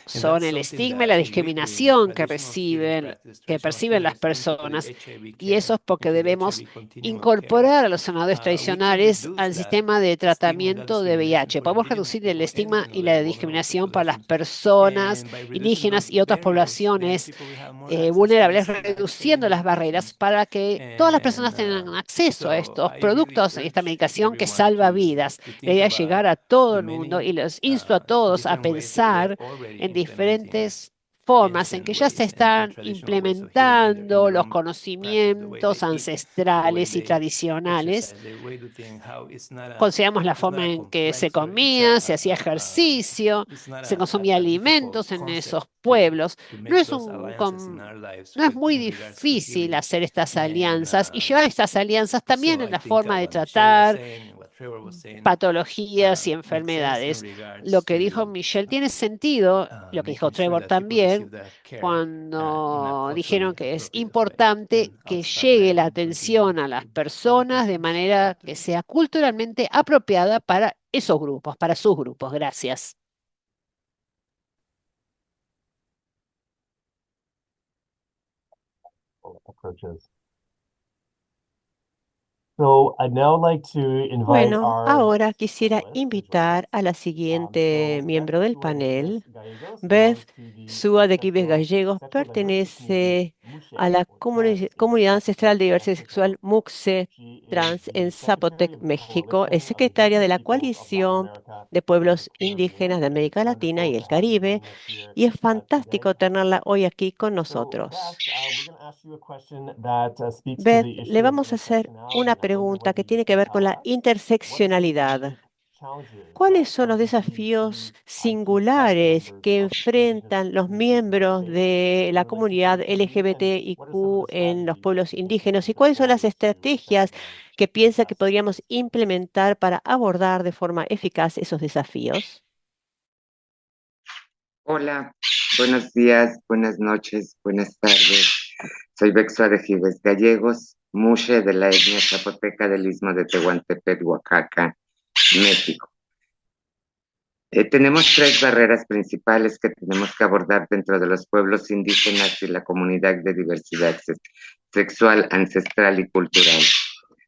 son el estigma y la discriminación que perciben las personas, y eso es porque debemos incorporar a los sanadores tradicionales al sistema de tratamiento de VIH. Podemos reducir el estigma y la discriminación para las personas indígenas y otras poblaciones vulnerables, reduciendo las barreras para que todas las personas tengan acceso a estos productos y esta medicación que salva vidas. La idea es llegar a todo el mundo y los insto a todos a pensar en diferentes formas en que ya se están implementando los conocimientos ancestrales y tradicionales. Consideramos la forma en que se comía, se hacía ejercicio, se consumía alimentos en esos pueblos. No es muy difícil hacer estas alianzas y llevar estas alianzas también en la forma de tratar patologías y enfermedades. Lo que dijo Michelle tiene sentido, lo que dijo Trevor también, cuando dijeron que es importante que llegue la atención a las personas de manera que sea culturalmente apropiada para esos grupos, para sus grupos. Gracias. Approaches. So I'd now like to invite Bueno, our ahora quisiera panelists as well. invitar a la siguiente So miembro Beth del Sua de panel. Quives Gallegos Beth belongs to the Súa de Quibes ancestral Gallegos sexual diversity community pertenece a la Trans in Comunidad Ancestral de Zapotec, Diversidad Mexico. Sexual MUXE She is Trans the en Secretary Zapotec, of the México. Es Coalition of secretaria de Indigenous la Peoples of Latin Coalición America de and the Pueblos Indígenas Caribbean, de and it's América Latina wonderful y to el have you Caribe. join us here Y es today. fantástico tenerla hoy aquí con So Beth, nosotros. we're going to ask you a question that speaks to Beth, the le issue of vamos a hacer intersectionality, una and I wonder pregunta whether que you tiene que can ver con tell la us what are some of the interseccionalidad. unique challenges ¿Cuáles that son los desafíos LGBTIQ+ singulares members que of indigenous enfrentan los communities might miembros face de in la relation to comunidad HIV, and what are some of LGBTIQ the en los strategies that pueblos you think we indígenas? can ¿Y put cuáles son las forward to estrategias effectively que piensa que address podríamos this? implementar para abordar de forma eficaz esos desafíos? Hola, buenos días, buenas noches, buenas tardes. Soy Bexua de Gives Gallegos, mushe de la etnia zapoteca del Istmo de Tehuantepec, Oaxaca, México. Tenemos tres barreras principales que tenemos que abordar dentro de los pueblos indígenas y la comunidad de diversidad sexual, ancestral y cultural.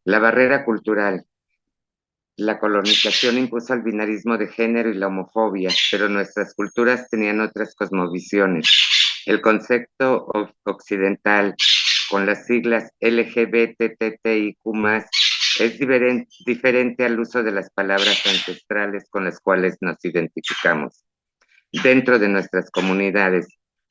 La barrera cultural. La colonización impuso el binarismo de género y la homofobia, pero nuestras culturas tenían otras cosmovisiones. El concepto occidental, con las siglas LGBTTIQ+, es diferente al uso de las palabras ancestrales con las cuales nos identificamos. Dentro de nuestras comunidades,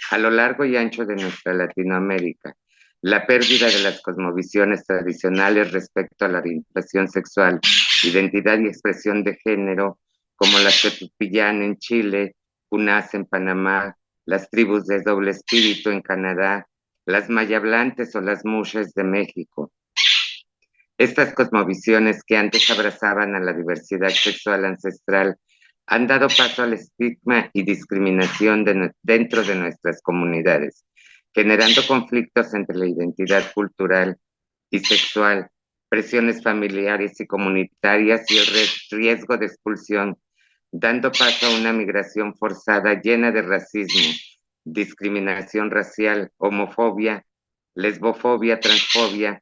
a lo largo y ancho de nuestra Latinoamérica, la pérdida de las cosmovisiones tradicionales respecto a la orientación sexual, identidad y expresión de género, como las Tetupillán en Chile, Unas en Panamá, las tribus de doble espíritu en Canadá, las mayablantes o las mushes de México. Estas cosmovisiones que antes abrazaban a la diversidad sexual ancestral han dado paso al estigma y discriminación dentro de nuestras comunidades, generando conflictos entre la identidad cultural y sexual, presiones familiares y comunitarias y el riesgo de expulsión, dando paso a una migración forzada llena de racismo, discriminación racial, homofobia, lesbofobia, transfobia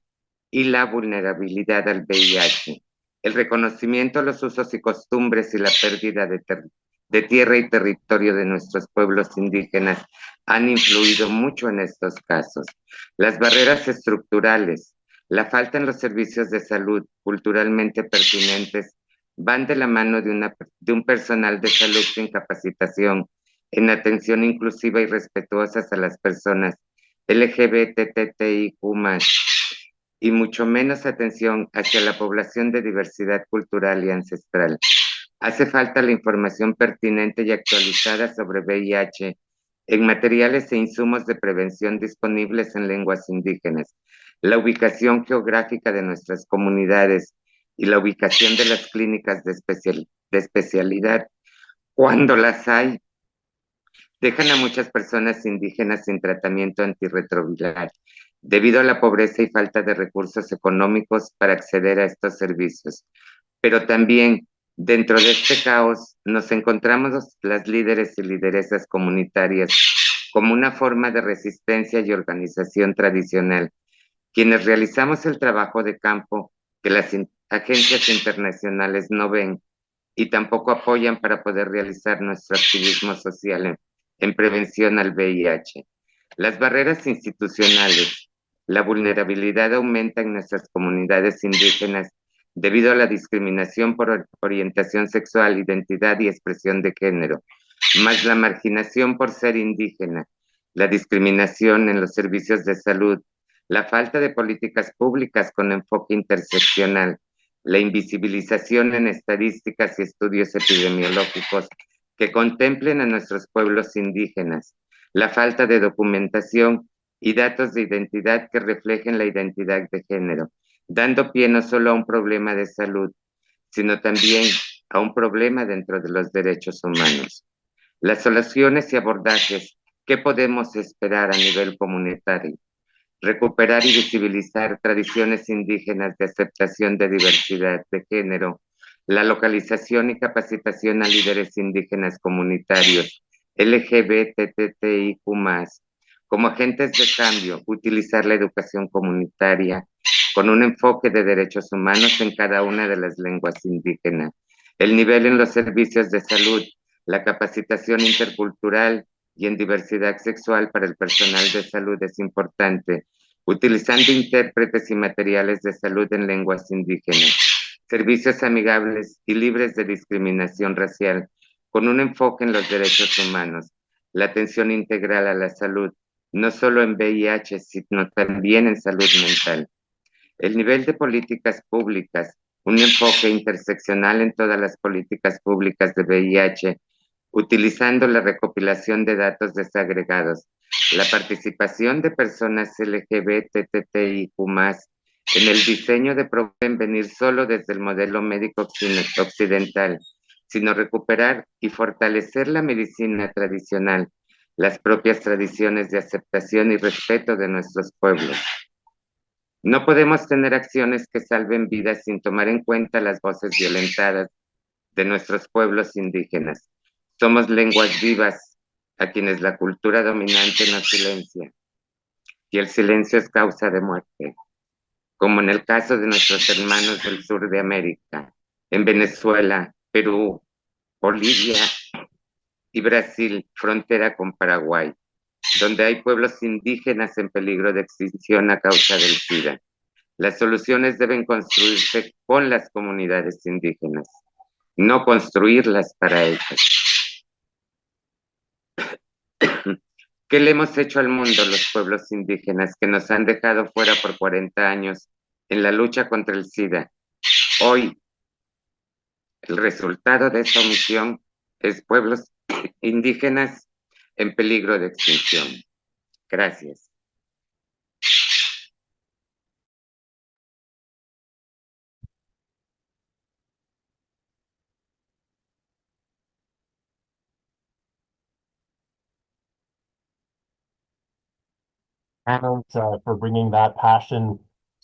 y la vulnerabilidad al VIH. El reconocimiento, los usos y costumbres y la pérdida de tierra y territorio de nuestros pueblos indígenas han influido mucho en estos casos. Las barreras estructurales, la falta en los servicios de salud culturalmente pertinentes van de la mano de un personal de salud sin capacitación en atención inclusiva y respetuosa a las personas LGBTTIQ+, y mucho menos atención hacia la población de diversidad cultural y ancestral. Hace falta la información pertinente y actualizada sobre VIH en materiales e insumos de prevención disponibles en lenguas indígenas, la ubicación geográfica de nuestras comunidades y la ubicación de las clínicas de especialidad, cuando las hay, dejan a muchas personas indígenas sin tratamiento antirretroviral debido a la pobreza y falta de recursos económicos para acceder a estos servicios. Pero también dentro de este caos nos encontramos las líderes y lideresas comunitarias como una forma de resistencia y organización tradicional, quienes realizamos el trabajo de campo que las agencias internacionales no ven y tampoco apoyan para poder realizar nuestro activismo social en prevención al VIH. Las barreras institucionales, la vulnerabilidad aumenta en nuestras comunidades indígenas debido a la discriminación por orientación sexual, identidad y expresión de género, más la marginación por ser indígena, la discriminación en los servicios de salud, la falta de políticas públicas con enfoque interseccional, la invisibilización en estadísticas y estudios epidemiológicos que contemplen a nuestros pueblos indígenas, la falta de documentación y datos de identidad que reflejen la identidad de género, dando pie no solo a un problema de salud, sino también a un problema dentro de los derechos humanos. Las soluciones y abordajes, ¿qué podemos esperar a nivel comunitario? Recuperar y visibilizar tradiciones indígenas de aceptación de diversidad de género, la localización y capacitación a líderes indígenas comunitarios, LGBTTIQ+, como agentes de cambio, utilizar la educación comunitaria con un enfoque de derechos humanos en cada una de las lenguas indígenas, el nivel en los servicios de salud, la capacitación intercultural y en diversidad sexual para el personal de salud es importante, utilizando intérpretes y materiales de salud en lenguas indígenas, servicios amigables y libres de discriminación racial, con un enfoque en los derechos humanos, la atención integral a la salud, no solo en VIH, sino también en salud mental. El nivel de políticas públicas, un enfoque interseccional en todas las políticas públicas de VIH, utilizando la recopilación de datos desagregados, la participación de personas LGBTTIQ+, en el diseño de venir solo desde el modelo médico occidental, sino recuperar y fortalecer la medicina tradicional, las propias tradiciones de aceptación y respeto de nuestros pueblos. No podemos tener acciones que salven vidas sin tomar en cuenta las voces violentadas de nuestros pueblos indígenas. Somos lenguas vivas a quienes la cultura dominante nos silencia, y el silencio es causa de muerte, como en el caso de nuestros hermanos del sur de América, en Venezuela, Perú, Bolivia y Brasil, frontera con Paraguay, donde hay pueblos indígenas en peligro de extinción a causa del SIDA. Las soluciones deben construirse con las comunidades indígenas, no construirlas para ellas. ¿Qué le hemos hecho al mundo los pueblos indígenas que nos han dejado fuera por 40 años en la lucha contra el SIDA? Hoy, el resultado de esa omisión es pueblos indígenas en peligro de extinción. Gracias. For bringing that passion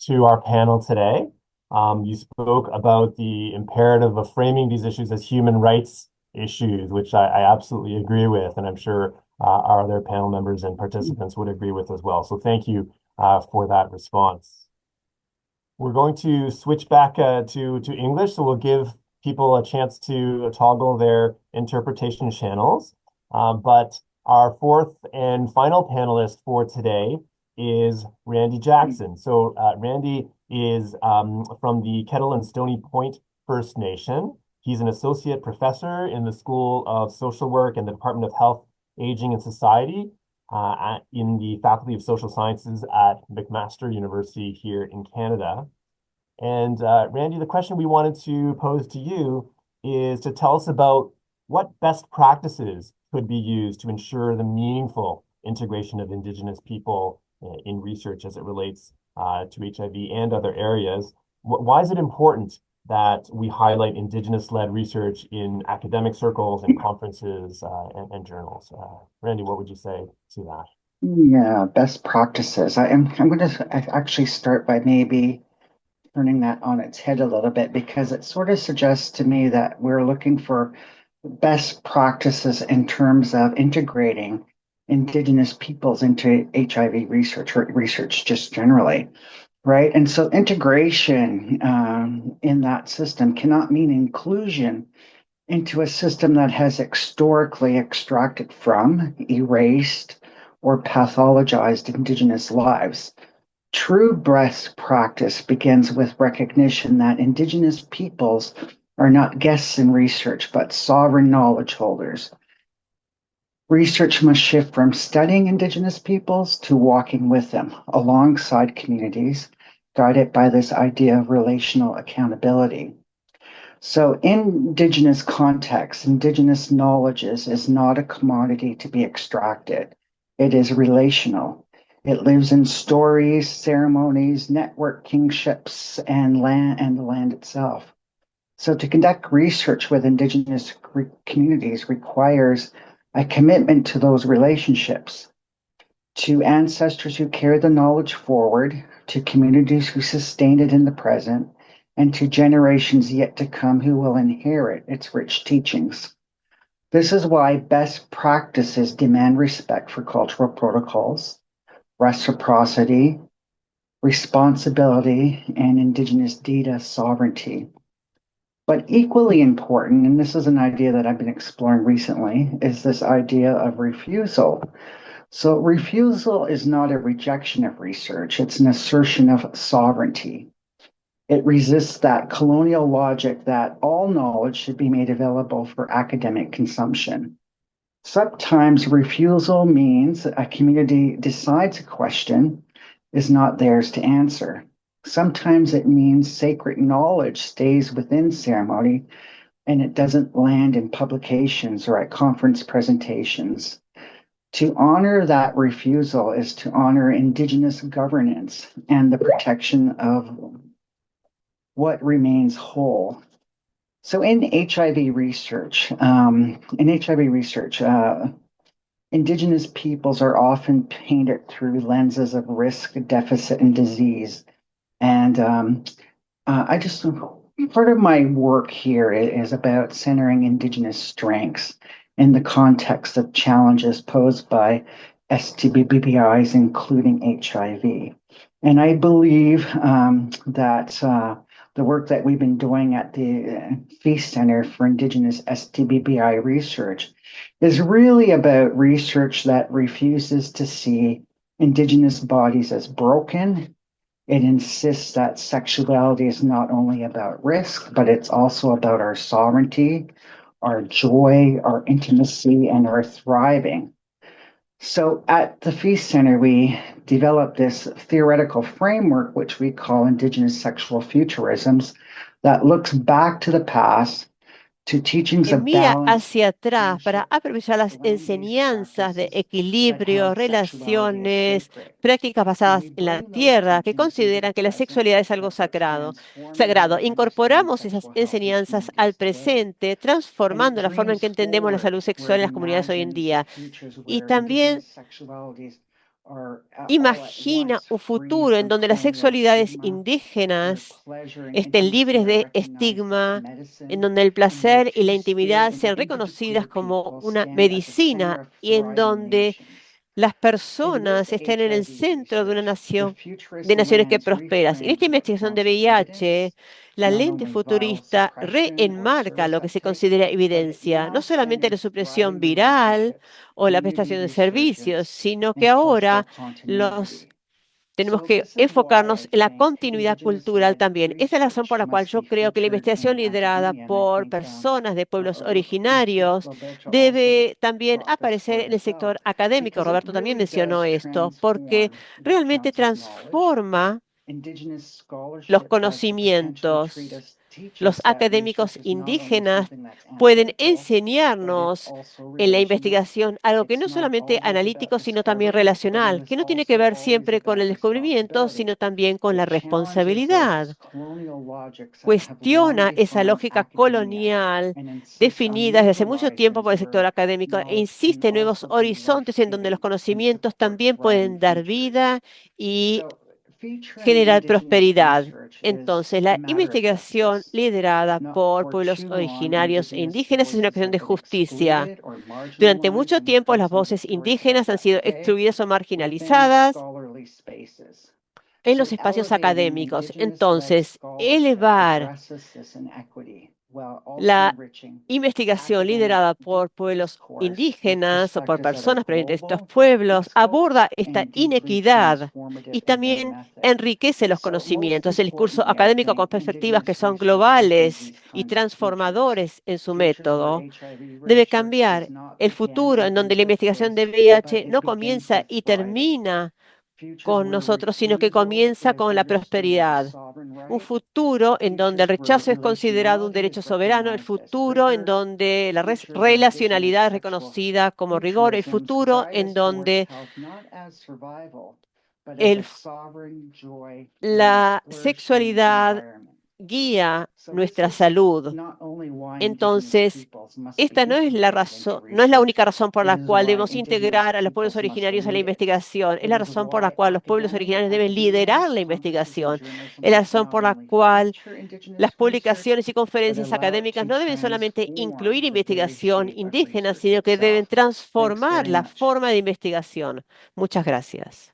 to our panel today. You spoke about the imperative of framing these issues as human rights issues, which I absolutely agree with, and I'm sure our other panel members and participants would agree with as well. So thank you for that response. We're going to switch back to English, so we'll give people a chance to toggle their interpretation channels. But our fourth and final panelist for today is Randy Jackson. So Randy is from the Kettle and Stony Point First Nation. He's an associate professor in the School of Social Work and the Department of Health, Aging and Society. in the Faculty of Social Sciences at McMaster University here in Canada. And Randy, the question we wanted to pose to you is to tell us about what best practices could be used to ensure the meaningful integration of Indigenous people in research as it relates to HIV and other areas. Why is it important that we highlight Indigenous-led research in academic circles and conferences and journals? Randy, what would you say to that? Yeah, best practices. I'm going to actually start by maybe turning that on its head a little bit because it sort of suggests to me that we're looking for best practices in terms of integrating Indigenous peoples into HIV research or research just generally, right? And so integration in that system cannot mean inclusion into a system that has historically extracted from, erased, or pathologized Indigenous lives. True best practice begins with recognition that Indigenous peoples are not guests in research, but sovereign knowledge holders. Research must shift from studying Indigenous peoples to walking with them alongside communities, guided by this idea of relational accountability. So, in Indigenous context, Indigenous knowledge is not a commodity to be extracted. It is relational. It lives in stories, ceremonies, network kingships, and the land itself. So to conduct research with Indigenous communities requires a commitment to those relationships, to ancestors who carry the knowledge forward, to communities who sustain it in the present, and to generations yet to come who will inherit its rich teachings. This is why best practices demand respect for cultural protocols, reciprocity, responsibility, and Indigenous data sovereignty. But equally important, and this is an idea that I've been exploring recently, is this idea of refusal. So refusal is not a rejection of research, it's an assertion of sovereignty. It resists that colonial logic that all knowledge should be made available for academic consumption. Sometimes refusal means a community decides a question is not theirs to answer. Sometimes it means sacred knowledge stays within ceremony and it doesn't land in publications or at conference presentations. To honor that refusal is to honor Indigenous governance and the protection of what remains whole. So in HIV research, Indigenous peoples are often painted through lenses of risk, deficit, and disease. And part of my work here is about centering Indigenous strengths in the context of challenges posed by STBBIs, including HIV. And I believe that the work that we've been doing at the Feast Center for Indigenous STBBI research is really about research that refuses to see Indigenous bodies as broken. It insists that sexuality is not only about risk, but it's also about our sovereignty, our joy, our intimacy, and our thriving. So at the Feast Center, we developed this theoretical framework, which we call Indigenous Sexual Futurisms, that looks back to the past to teachings of Mira balance, hacia atrás para aprovechar las enseñanzas de equilibrio, relaciones, prácticas basadas en la tierra, que consideran que la sexualidad es algo sagrado. Incorporamos esas enseñanzas al presente, transformando la forma en que entendemos la salud sexual en las comunidades hoy en día. Y también imagina un futuro en donde las sexualidades indígenas estén libres de estigma, en donde el placer y la intimidad sean reconocidas como una medicina y en donde las personas estén en el centro de una nación, de naciones que prosperan. En esta investigación de VIH, la lente futurista reenmarca lo que se considera evidencia, no solamente la supresión viral o la prestación de servicios, sino que ahora los Tenemos que enfocarnos en la continuidad cultural también. Esa es la razón por la cual yo creo que la investigación liderada por personas de pueblos originarios debe también aparecer en el sector académico. Roberto también mencionó esto, porque realmente transforma los conocimientos. Los académicos indígenas pueden enseñarnos en la investigación algo que no es solamente analítico, sino también relacional, que no tiene que ver siempre con el descubrimiento, sino también con la responsabilidad. Cuestiona esa lógica colonial definida desde hace mucho tiempo por el sector académico e insiste en nuevos horizontes en donde los conocimientos también pueden dar vida y generar prosperidad. Entonces, la investigación liderada por pueblos originarios e indígenas es una cuestión de justicia. Durante mucho tiempo, las voces indígenas han sido excluidas o marginalizadas en los espacios académicos. Entonces, elevar la investigación liderada por pueblos indígenas o por personas provenientes de estos pueblos aborda esta inequidad y también enriquece los conocimientos. El discurso académico con perspectivas que son globales y transformadores en su método debe cambiar. El futuro en donde la investigación de VIH no comienza y termina con nosotros, sino que comienza con la prosperidad. Un futuro en donde el rechazo es considerado un derecho soberano, el futuro en donde la relacionalidad es reconocida como rigor, el futuro en donde el la sexualidad guía nuestra salud. Entonces, esta no es la razón, no es la única razón por la cual debemos integrar a los pueblos originarios a la investigación. Es la razón por la cual los pueblos originarios deben liderar la investigación. Es la razón por la cual las publicaciones y conferencias académicas no deben solamente incluir investigación indígena, sino que deben transformar la forma de investigación. Muchas gracias.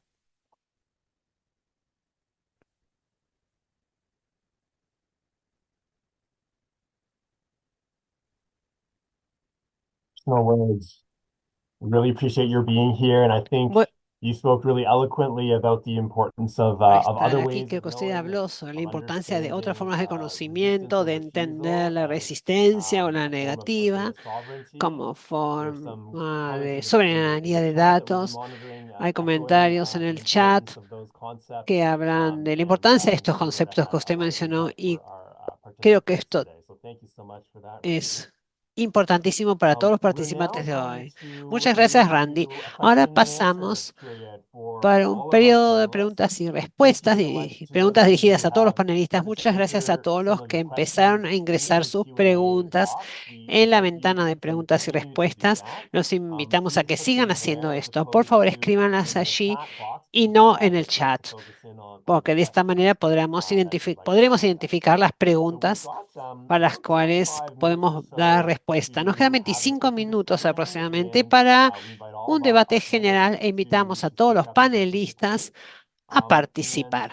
No worries. Really appreciate your being here, and I think Bu- you spoke really eloquently about the importance Por of estar other aquí, ways creo of que usted knowing, habló sobre la of importancia de otras understanding formas de resistance conocimiento, or de entender refusal la as resistencia o la a form of negativa data sovereignty. como There's some forma comments de in soberanía the de chat that we've been datos. monitoring, Hay echoing comentarios en the el chat importance of those concepts, que hablan de la and importancia de estos hopefully that conceptos had que usted a lot of mencionó impact y for our creo que participants esto today. So thank you so much for that, Randy. es importantísimo para todos los We're now participantes de going hoy. to Muchas gracias, move Randy. to a Ahora question and answer pasamos period for para un all of our periodo de panelists. preguntas y Thank you respuestas so much y to those preguntas of you dirigidas who a todos los have panelistas. started to Muchas gracias a enter todos some los of que your empezaron questions a into ingresar the sus Q&A preguntas box. We en la invite you ventana de to preguntas y continue to do respuestas. that. Los invitamos a Please que put sigan them haciendo there as esto. Por opposed favor, to escríbanlas in the allí chat box y because no we'll en el also start to chat, focus in on porque the de esta questions manera podremos that you'd like to podremos ask us. identificar las So we've preguntas got para las about cuales 25 minutes or podemos dar so respuesta. Nos quedan to have this 25 open minutos discussion, aproximadamente and para we invite all un of our debate general panelists e invitamos a to todos speak los up and participate. panelistas a And participar.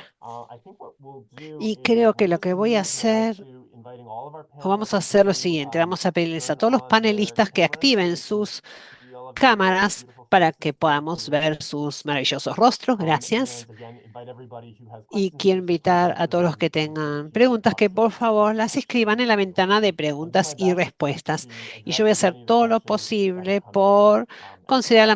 I think what we'll do Y is creo que we'll lo just que voy a move now hacer, to inviting all of our o vamos a panelists hacer lo to siguiente, vamos a pedirles a turn todos los on their panelistas que cameras so activen we can sus see all of your cámaras beautiful para faces que very podamos clearly. ver sus maravillosos rostros. Gracias. And again, invite everybody who has Y questions quiero to please invitar a enter todos los them que into the tengan Q&A preguntas que box por at favor the las top of escriban your en la screen. ventana de I'll do my preguntas y best respuestas. to Y yo address voy a as hacer many of the todo lo questions that have posible come in por as considerar possible.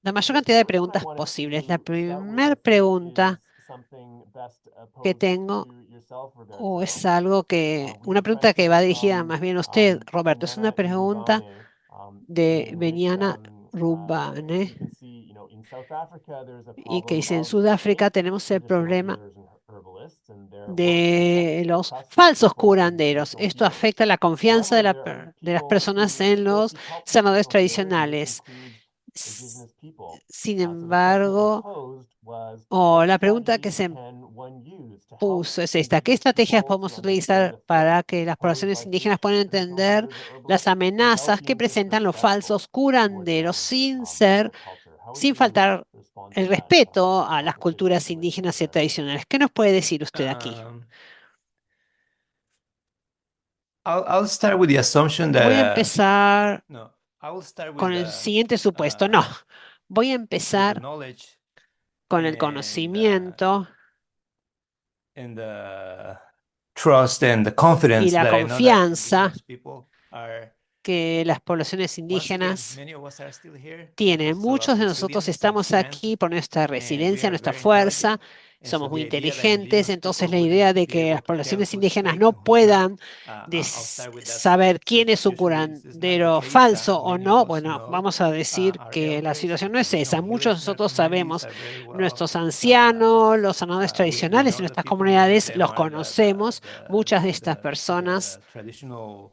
la mayor The cantidad de first one I preguntas wanted posibles. La to start with, I primera think, is pregunta something best que posed tengo to yourself, o Roberto. es algo We have una a pregunta que question va dirigida from más bien a usted, Roberto. Es una Banyana pregunta Irugane, de in which Beniana Rubane you can see, in South Africa, there's a y que problem dice, en of Sudáfrica fake tenemos el traditional problema healers and herbalists, and their work de affects the los trust of falsos people in curanderos. traditional Esto healing. afecta la confianza However, there are de las people personas who en still los seek help from sanadores traditional healers, and this tradicionales. includes S- indigenous people. Sin So the question I embargo, posed was, o what la pregunta que strategies se can one use to help puso es esta. ¿Qué indigenous estrategias people to podemos understand utilizar the threats para que las posed poblaciones by fake indígenas puedan traditional entender healers or las herbalists without amenazas que being presentan los falsos disrespectful towards curanderos them sin or ser, their culture? How would sin you faltar respond to el that respeto a las complicated culturas situation, indígenas y Roberto? tradicionales? ¿Qué nos puede decir usted aquí? Um, I'll start with the assumption Voy a that empezar no, I will start con el siguiente supuesto. No, voy a with the empezar knowledge con el conocimiento and the trust and the confidence y la that I know that confianza indigenous people are, que las poblaciones once again, indígenas many of us are still here tienen. because of Muchos de nosotros resilience and estamos strength, aquí por nuestra and we resiliencia, are nuestra very fuerza. intelligent. And so Somos muy the idea that inteligentes, indigenous entonces people la wouldn't idea de be que able las to tell poblaciones who's indígenas fake no and who's not, puedan I'll start with that. saber So quién es usually this is not the curandero case. falso o Many of no, us bueno, know vamos a decir our que la elders situación and no es esa. traditional Muchos de healers in our nosotros communities sabemos, are very well. nuestros ancianos, los sanadores We tradicionales en know the nuestras people, many of comunidades, them los are conocemos. Muchas de estas personas traditional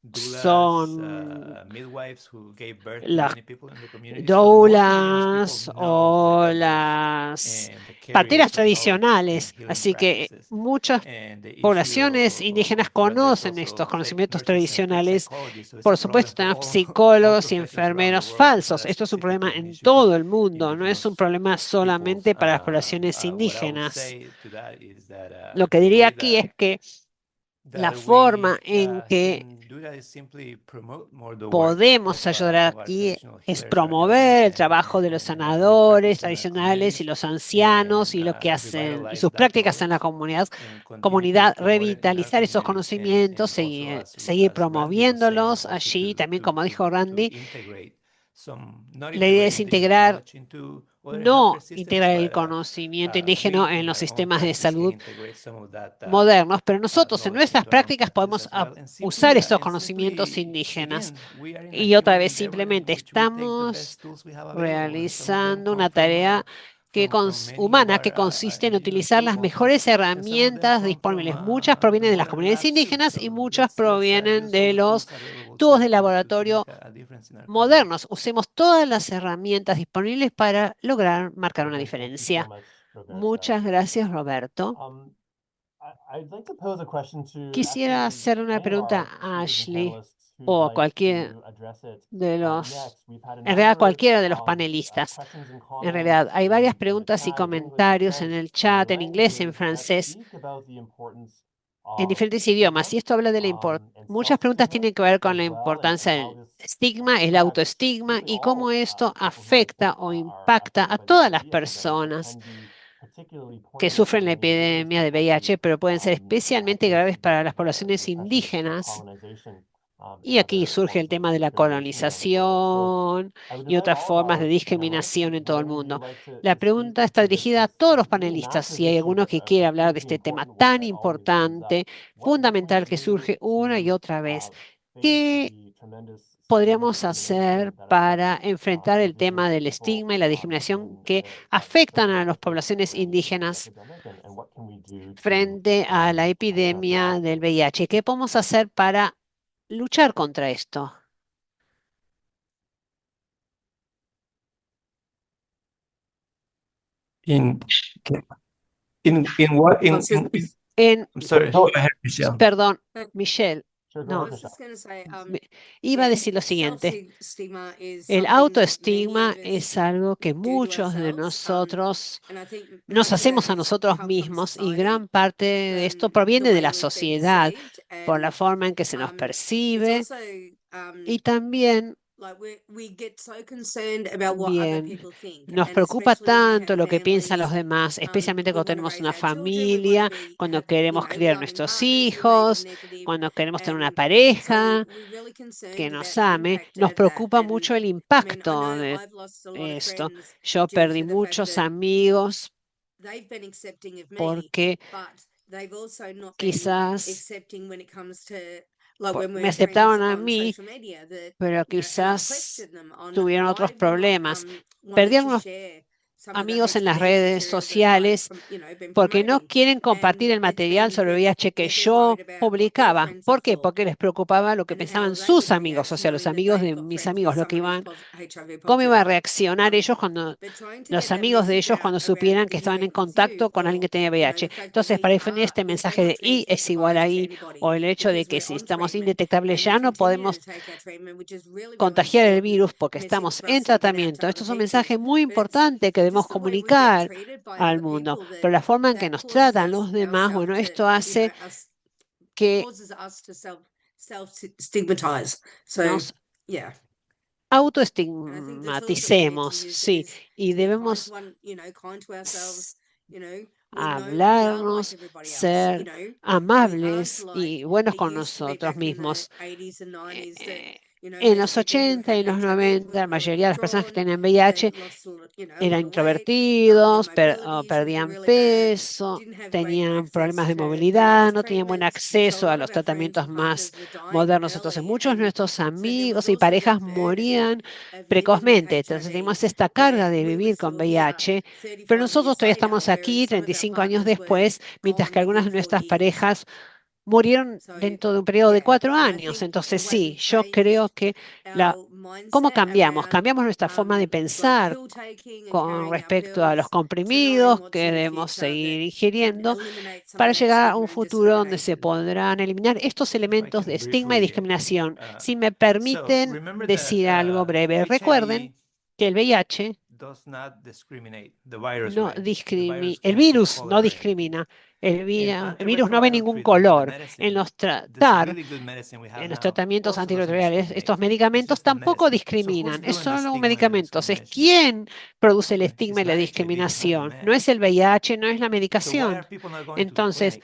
doulas, son midwives who gave birth to las many people in the community. So most indigenous people doulas know the o elders las and the parteras carriers of knowledge and tradicionales. healing Así que practices. muchas And the poblaciones issue indígenas when there's conocen estos also fake conocimientos nurses and fake tradicionales. psychologists, so it's a Por problem supuesto, for tenemos all psicólogos y professions around the enfermeros world. It's not falsos. a Esto es un problema specifically an en issue todo for el mundo, no es un indigenous problema peoples. solamente para las poblaciones What I would indígenas. say to that is that Lo que the diría way aquí es que la that forma we en que can do that is simply promote more the work podemos ayudar of our aquí traditional es healers, our promover el elders, trabajo de los and healing sanadores practices in our tradicionales y communities, los ancianos y and lo que hacen y revitalize sus that prácticas en la knowledge and continue comunidad, to promote it in our revitalizar esos communities, conocimientos, and also seguir as Randy was saying, promoviéndolos also allí. También, como dijo to Randy, integrate some, not la idea integrate es indigenous integrar, knowledge into other no healthcare systems, integrar el but conocimiento we indígena en in los our own sistemas de practice can salud integrate some of that modernos, pero nosotros en knowledge nuestras into our own prácticas practice podemos as well. And usar estos and conocimientos simply, indígenas. again, we are in a Y otra human vez, endeavor in simplemente which we take the estamos best tools we have available, and some of them realizando come una tarea from many of humana que our consiste en indigenous utilizar las peoples, mejores and some of them herramientas come from disponibles. Muchas provienen de las modern comunidades labs too. indígenas y So muchas let's provienen use all de the los tools available tubos de to laboratorio make a difference in our communities. modernos. Usemos todas las herramientas disponibles para lograr marcar una Perfect. Thank you so diferencia. much, Roberta. Muchas gracias, Roberto. I'd like to pose a question to Quisiera actually hacer una any of pregunta our a speakers and Ashley panelists who'd o a like cualquier to address it de los, next. We've had a en realidad number cualquiera de los of panelistas. questions and En realidad, comments hay varias in the preguntas y chat in English and comentarios en French el chat en inglés y en languages that francés, speak about the importance en of diferentes idiomas. Y stigma esto habla de and muchas preguntas self-stigma tienen que ver con as la well, importancia and how del this estigma, el impacts autoestigma really y cómo all esto people who I afecta think o are impacta affected a by this todas las epidemic, but personas can be particularly que poignant for sufren la the indigenous epidemia de people who VIH, pero pueden ser especialmente graves faced para las the poblaciones oppression of indígenas. colonization Y and aquí other surge el forms of tema de la discrimination around the world. So colonización I would y invite otras all of formas de our panelists, discriminación if en todo el one of you mundo. would like La to speak pregunta está to this dirigida a todos los really panelistas. massive Si hay issue, alguno but que a quiere hablar de hugely este tema important one tan that always comes up, importante, what can fundamental we que do surge una y to otra vez, face ¿qué the tremendous systemic podríamos hacer discrimination that affects para enfrentar el tema indigenous del people estigma y la discriminación in que such afectan a a las horrific poblaciones indígenas epidemic, and what can we do to frente a la epidemia counteract del this? VIH? ¿Qué podemos hacer para luchar contra esto? In what I'm sorry, go ahead, Michelle. Perdón, Michelle. Sure, go No, ahead, Michelle. iba a decir lo siguiente. El autoestigma es algo que muchos de nosotros nos hacemos a nosotros mismos y gran parte de esto proviene de la sociedad por la forma en que se nos percibe y también bien, nos preocupa tanto lo que piensan los demás, especialmente cuando tenemos una familia, cuando queremos criar nuestros hijos, cuando queremos tener una pareja que nos ame. Nos preocupa mucho el impacto de esto. Yo perdí muchos amigos porque quizás me aceptaron a mí, pero quizás tuvieron otros problemas. Perdí algunos amigos en las redes sociales porque no quieren compartir el material sobre VIH que yo publicaba. ¿Por qué? Porque les preocupaba lo que pensaban sus amigos, o sea, los amigos de mis amigos, cómo iban a reaccionar ellos los amigos de ellos cuando supieran que estaban en contacto con alguien que tenía VIH. Entonces, para definir este mensaje de I es igual a I, o el hecho de que si estamos indetectables ya no podemos contagiar el virus porque estamos en tratamiento. Esto es un mensaje muy importante que debemos comunicar al mundo, pero la forma en que nos tratan los demás, bueno, esto hace que nos autoestigmaticemos, sí, y debemos hablarnos, ser amables y buenos con nosotros mismos. En los 80 y los 90, la mayoría de las personas que tenían VIH eran introvertidos, perdían peso, tenían problemas de movilidad, no tenían buen acceso a los tratamientos más modernos. Entonces, muchos de nuestros amigos y parejas morían precozmente. Entonces, tenemos esta carga de vivir con VIH, pero nosotros todavía estamos aquí 35 años después, mientras que algunas de nuestras parejas murieron dentro de un periodo de 4 años. Entonces, sí, yo creo que ¿cómo cambiamos? Cambiamos nuestra forma de pensar con respecto a los comprimidos que debemos seguir ingiriendo para llegar a un futuro donde se podrán eliminar estos elementos de estigma y discriminación. Si me permiten decir algo breve, recuerden que el VIH el virus no discrimina. El virus no ve ningún color. En los tratamientos antirretrovirales, estos medicamentos tampoco discriminan. Es solo un medicamento. Es quién produce el estigma y la discriminación. No es el VIH, no es la medicación. Entonces,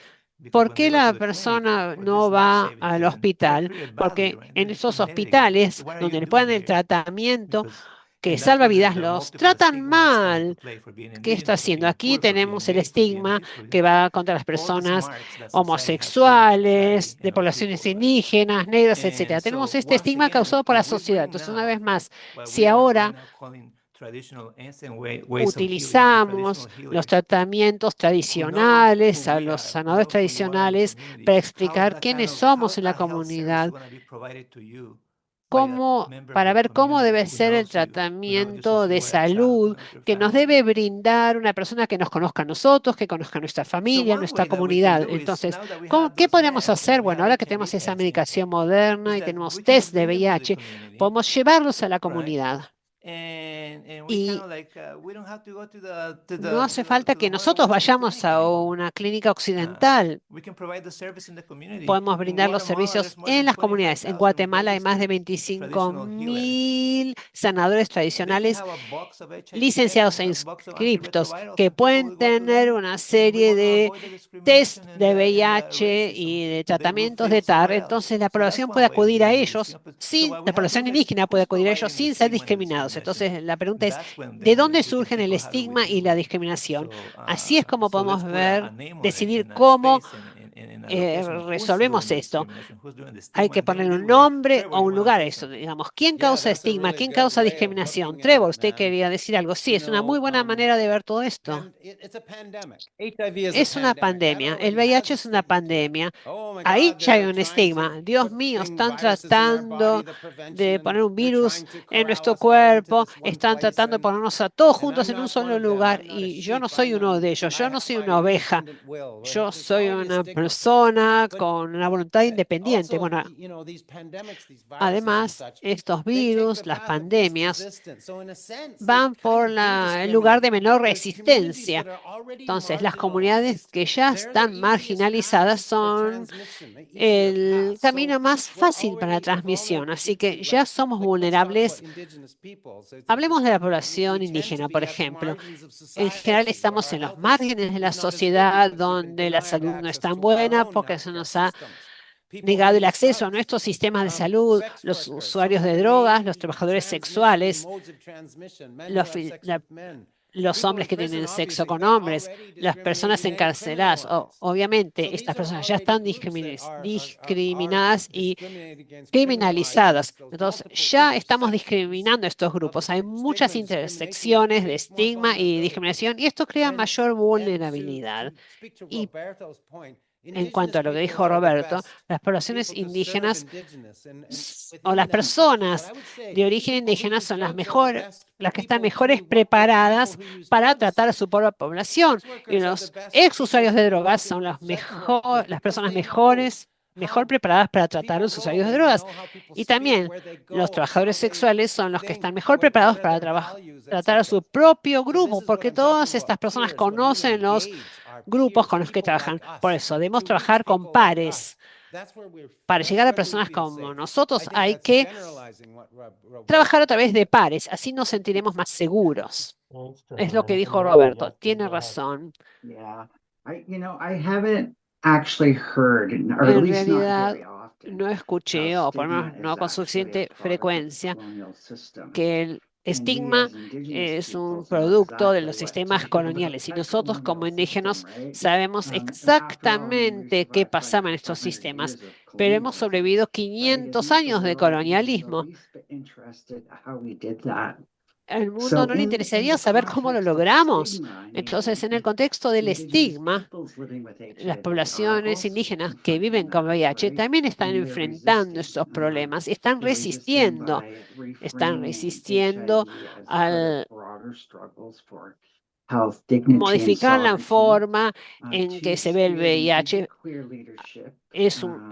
¿por qué la persona no va al hospital? Porque en esos hospitales donde le ponen el tratamiento que salva vidas, los tratan mal. ¿Qué está haciendo? Aquí tenemos el estigma que va contra las personas homosexuales, de poblaciones indígenas, negras, etcétera. Tenemos este estigma causado por la sociedad. Entonces, una vez más, si ahora utilizamos los tratamientos tradicionales, a los sanadores tradicionales, para explicar quiénes somos en la comunidad, para ver cómo debe ser el tratamiento de salud que nos debe brindar una persona que nos conozca a nosotros, que conozca a nuestra familia, nuestra comunidad. Entonces, ¿qué podemos hacer? Bueno, ahora que tenemos esa medicación moderna y tenemos test de VIH, podemos llevarlos a la comunidad. Y no hace falta que nosotros vayamos a una clínica occidental. Podemos brindar los servicios en las comunidades. En Guatemala hay más de 25.000 sanadores tradicionales licenciados e inscriptos que pueden tener una serie de test de VIH y de tratamientos de TAR. Entonces, la población puede acudir a ellos la población indígena puede acudir a ellos sin ser discriminados. Entonces, la pregunta es, ¿de dónde surgen el estigma y la discriminación? Así es como podemos decidir cómo resolvemos esto. Hay que ponerle un nombre o un lugar a eso. Digamos, ¿quién causa estigma? ¿Quién causa discriminación? Trevor, usted quería decir algo. Sí, es una muy buena manera de ver todo esto. Es una pandemia. El VIH es una pandemia. Ahí ya hay un estigma. Dios mío, están tratando de poner un virus en nuestro cuerpo, están tratando de ponernos a todos juntos en un solo lugar y yo no soy uno de ellos, yo no soy una oveja, yo soy una persona con una voluntad independiente. Bueno, además, estos virus, las pandemias, van por el lugar de menor resistencia. Entonces, las comunidades que ya están marginalizadas son el camino más fácil para la transmisión. Así que ya somos vulnerables. Hablemos de la población indígena, por ejemplo. En general estamos en los márgenes de la sociedad donde la salud no es tan buena porque se nos ha negado el acceso a nuestros sistemas de salud, los usuarios de drogas, los trabajadores sexuales, los hombres que tienen sexo con hombres, las personas encarceladas. Obviamente, estas personas ya están discriminadas y criminalizadas. Entonces, ya estamos discriminando a estos grupos. Hay muchas intersecciones de estigma y discriminación y esto crea mayor vulnerabilidad. Y en cuanto a lo que dijo Roberto, las poblaciones indígenas o las personas de origen indígena son las que están mejores preparadas para tratar a su propia población. Y los ex usuarios de drogas son las personas mejor preparadas para tratar a los usuarios de drogas. Y también los trabajadores sexuales son los que están mejor preparados para tratar a su propio grupo, porque todas estas personas conocen los grupos con los que trabajan. Por eso debemos trabajar con pares. Para llegar a personas como nosotros hay que trabajar a través de pares, así nos sentiremos más seguros. Es lo que dijo Roberto. Tiene razón. Yeah. I haven't actually heard, or at En least not realidad, very often, no how escuché, o por lo stigma menos is no con actually a suficiente product of the frecuencia, colonial system. que el And we estigma as indigenous es un peoples know producto de exactly los what to sistemas do about coloniales y that nosotros como colonial system, indígenas right? sabemos And after all, I mean, we exactamente qué survived pasaba en estos 500 sistemas, years of pero hemos colonialism, sobrevivido right? 500 Isn't the años de world even the colonialismo. least bit interested how we did that? Al mundo So no le in interesaría the saber cómo lo context of logramos. stigma, Entonces, en el contexto del indigenous estigma, peoples living with las HIV are poblaciones also indígenas que confronting viven con that, VIH right? también están And they're enfrentando resisting. estos problemas, están They're resisting resistiendo, by están reframing resistiendo HIV as part of al broader struggles for health, dignity, and modificar la sovereignty. forma en que se ve el Two-spirit and VIH, queer leadership.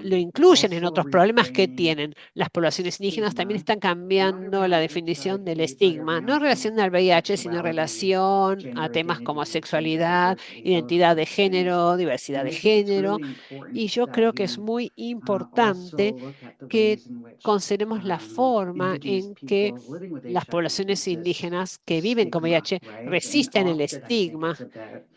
lo incluyen en Also otros problemas que reframing tienen. Las poblaciones indígenas también stigma, están not cambiando la around definición del HIV, but estigma, no en around relación al VIH, sino en sexuality, relación a gender temas como identity, gender sexualidad, diversity, those identidad de sorts of things. género, diversidad And de I think it's género. really important Y yo that creo que es we muy also importante look at the que ways in which consideremos la forma indigenous en que people living with las HIV poblaciones resist indígenas the que viven con stigma, VIH right? And resisten el often I think estigma.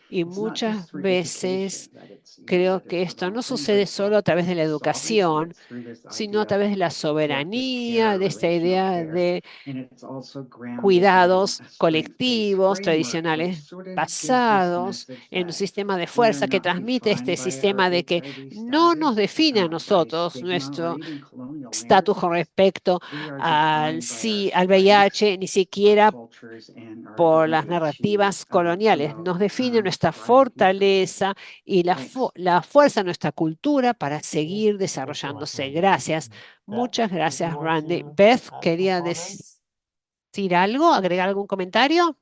Y it's not muchas just through veces education that it's, creo that que it's a esto wrong no thing, but sucede it's solo a través de la sovereignty. educación, It's through this sino a idea través de la of collective soberanía, care, de esta relational idea care, de and it's also grounded in cuidados a strength-based colectivos framework, which tradicionales sort of gives this basados message en un that sistema de we are fuerza que not transmite defined este by our sistema de que HIV no nos status, define a by nosotros stigma, or nuestro even colonial estatus con narratives. respecto We are al defined by our sí, al strengths, VIH, ni our siquiera cultures, and our por las ability to narrativas coloniales. promote Nos define nuestra private interests. fortaleza y Thanks. la fuerza de nuestra cultura para seguir desarrollándose. Gracias. Muchas gracias, Randy. Beth, quería decir algo, agregar algún comentario.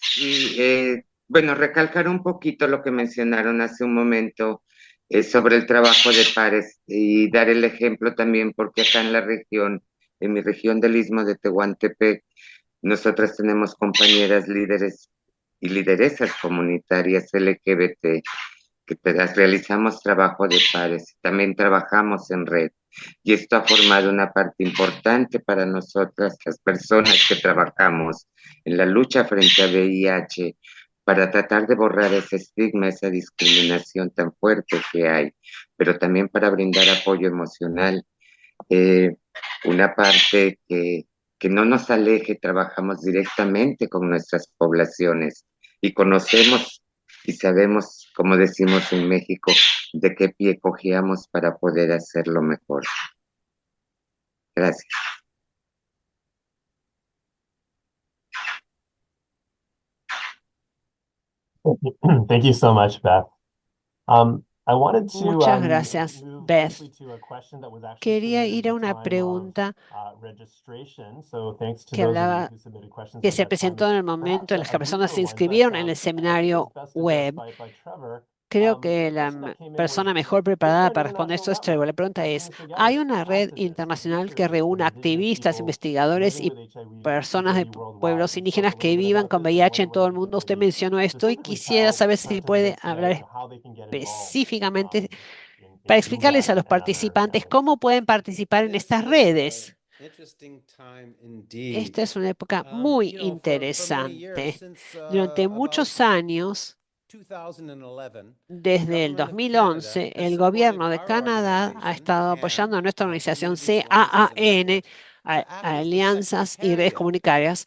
Sí, bueno, recalcar un poquito lo que mencionaron hace un momento sobre el trabajo de pares y dar el ejemplo también, porque acá en la región, en mi región del Istmo de Tehuantepec, nosotras tenemos compañeras líderes y lideresas comunitarias LGBT realizamos trabajo de pares, también trabajamos en red y esto ha formado una parte importante para nosotras, las personas que trabajamos en la lucha frente a VIH, para tratar de borrar ese estigma, esa discriminación tan fuerte que hay, pero también para brindar apoyo emocional. Una parte que no nos aleje, trabajamos directamente con nuestras poblaciones y conocemos y sabemos, como decimos en México, de qué pie cojeamos para poder hacerlo mejor. Gracias. Thank you so much, Beth. Muchas gracias, Beth. Quería ir a una pregunta que se presentó en el momento en el que las personas se inscribieron en el seminario web. Creo que la persona mejor preparada para responder esto es Trevor. La pregunta es, ¿hay una red internacional que reúna activistas, investigadores y personas de pueblos indígenas que vivan con VIH en todo el mundo? Usted mencionó esto y quisiera saber si puede hablar específicamente para explicarles a los participantes cómo pueden participar en estas redes. Esta es una época muy interesante. Durante muchos años, desde el 2011, el gobierno de Canadá ha estado apoyando a nuestra organización CAAN, Alianzas y Redes Comunitarias,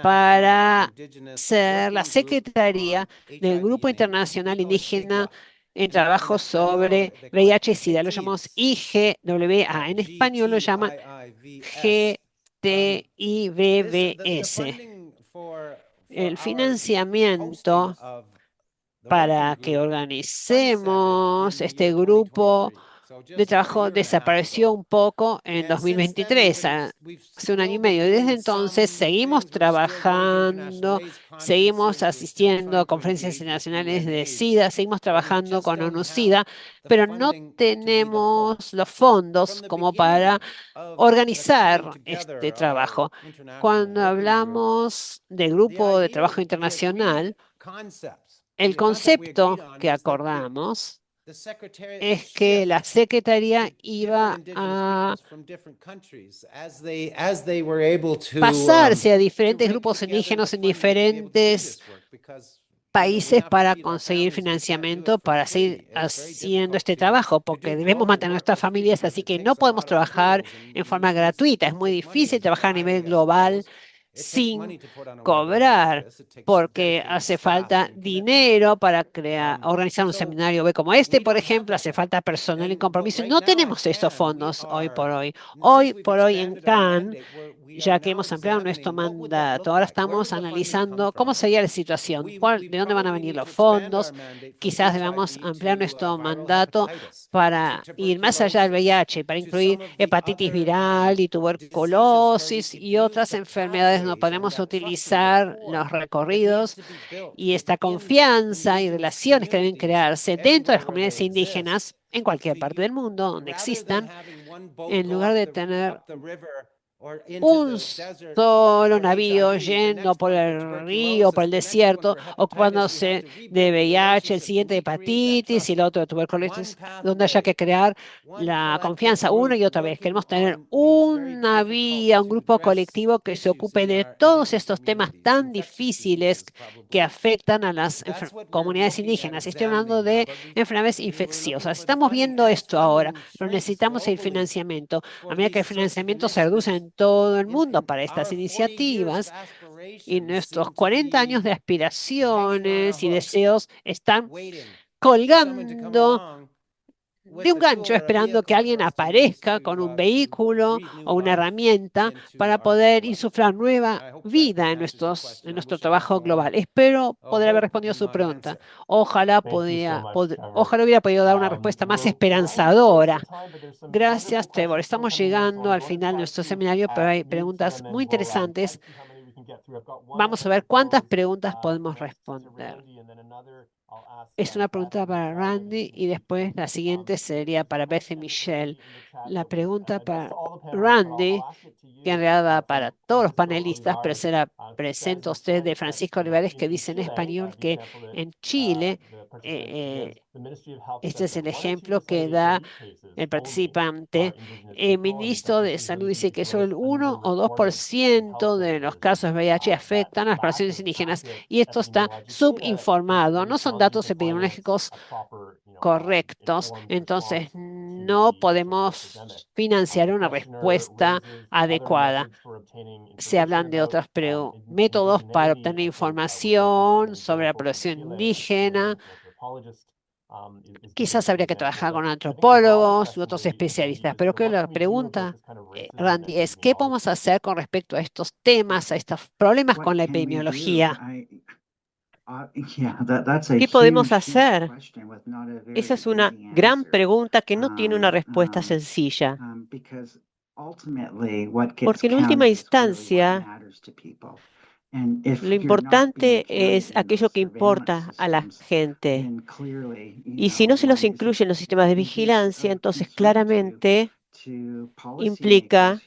para ser la secretaría del Grupo Internacional Indígena en trabajo sobre VIH y SIDA. Lo llamamos IGWA. En español lo llaman GTIBBS. El financiamiento para que organicemos este grupo de trabajo desapareció un poco en 2023, hace un año y medio. Desde entonces seguimos trabajando, seguimos asistiendo a conferencias internacionales de SIDA, seguimos trabajando con ONU-SIDA, pero no tenemos los fondos como para organizar este trabajo. Cuando hablamos de grupo de trabajo internacional, el concepto que acordamos es que la Secretaría iba a pasarse a diferentes grupos indígenas en diferentes países para conseguir financiamiento para seguir haciendo este trabajo, porque debemos mantener nuestras familias, así que no podemos trabajar en forma gratuita. Es muy difícil trabajar a nivel global sin cobrar, porque hace falta dinero para organizar un seminario B como este, por ejemplo, hace falta personal y compromiso. No tenemos esos fondos hoy por hoy. Hoy por hoy en Cannes, ya que hemos ampliado nuestro mandato, ahora estamos analizando cómo sería la situación, de dónde van a venir los fondos. Quizás debamos ampliar nuestro mandato para ir más allá del VIH, para incluir hepatitis viral y tuberculosis y otras enfermedades. No podemos utilizar los recorridos y esta confianza y relaciones que deben crearse dentro de las comunidades indígenas en cualquier parte del mundo donde existan, en lugar de tener un solo navío yendo por el río, por el desierto, ocupándose de VIH, el siguiente de hepatitis y el otro de tuberculosis, donde haya que crear la confianza una y otra vez. Queremos tener una vía, un grupo colectivo que se ocupe de todos estos temas tan difíciles que afectan a las comunidades indígenas. Estoy hablando de enfermedades infecciosas. Estamos viendo esto ahora, pero necesitamos el financiamiento. A medida que el financiamiento se reduce en todo el mundo para estas iniciativas y nuestros 40 años de aspiraciones y deseos están colgando de un gancho esperando que alguien aparezca con un vehículo o una herramienta para poder insuflar nueva vida en nuestro trabajo global. Espero poder haber respondido a su pregunta. Ojalá hubiera podido dar una respuesta más esperanzadora. Gracias, Trevor. Estamos llegando al final de nuestro seminario, pero hay preguntas muy interesantes. Vamos a ver cuántas preguntas podemos responder. Es una pregunta para Randy y después la siguiente sería para Beth y Michelle. La pregunta para Randy, que en realidad va para todos los panelistas, pero se la presento a usted de Francisco Olivares, que dice en español que en Chile, este es el ejemplo que da el participante. El ministro de Salud dice que solo el 1 o 2% de los casos de VIH afectan a las poblaciones indígenas y esto está subinformado. No son datos epidemiológicos correctos, entonces no podemos financiar una respuesta adecuada. Se hablan de otros métodos para obtener información sobre la población indígena. Quizás habría que trabajar con antropólogos u otros especialistas, pero creo que la pregunta, Randy, es ¿qué podemos hacer con respecto a estos temas, a estos problemas con la epidemiología? ¿Qué podemos hacer? Esa es una gran pregunta que no tiene una respuesta sencilla, porque en última instancia, lo importante es aquello que importa a la gente. Y si no se los incluye en los sistemas de vigilancia, entonces claramente implica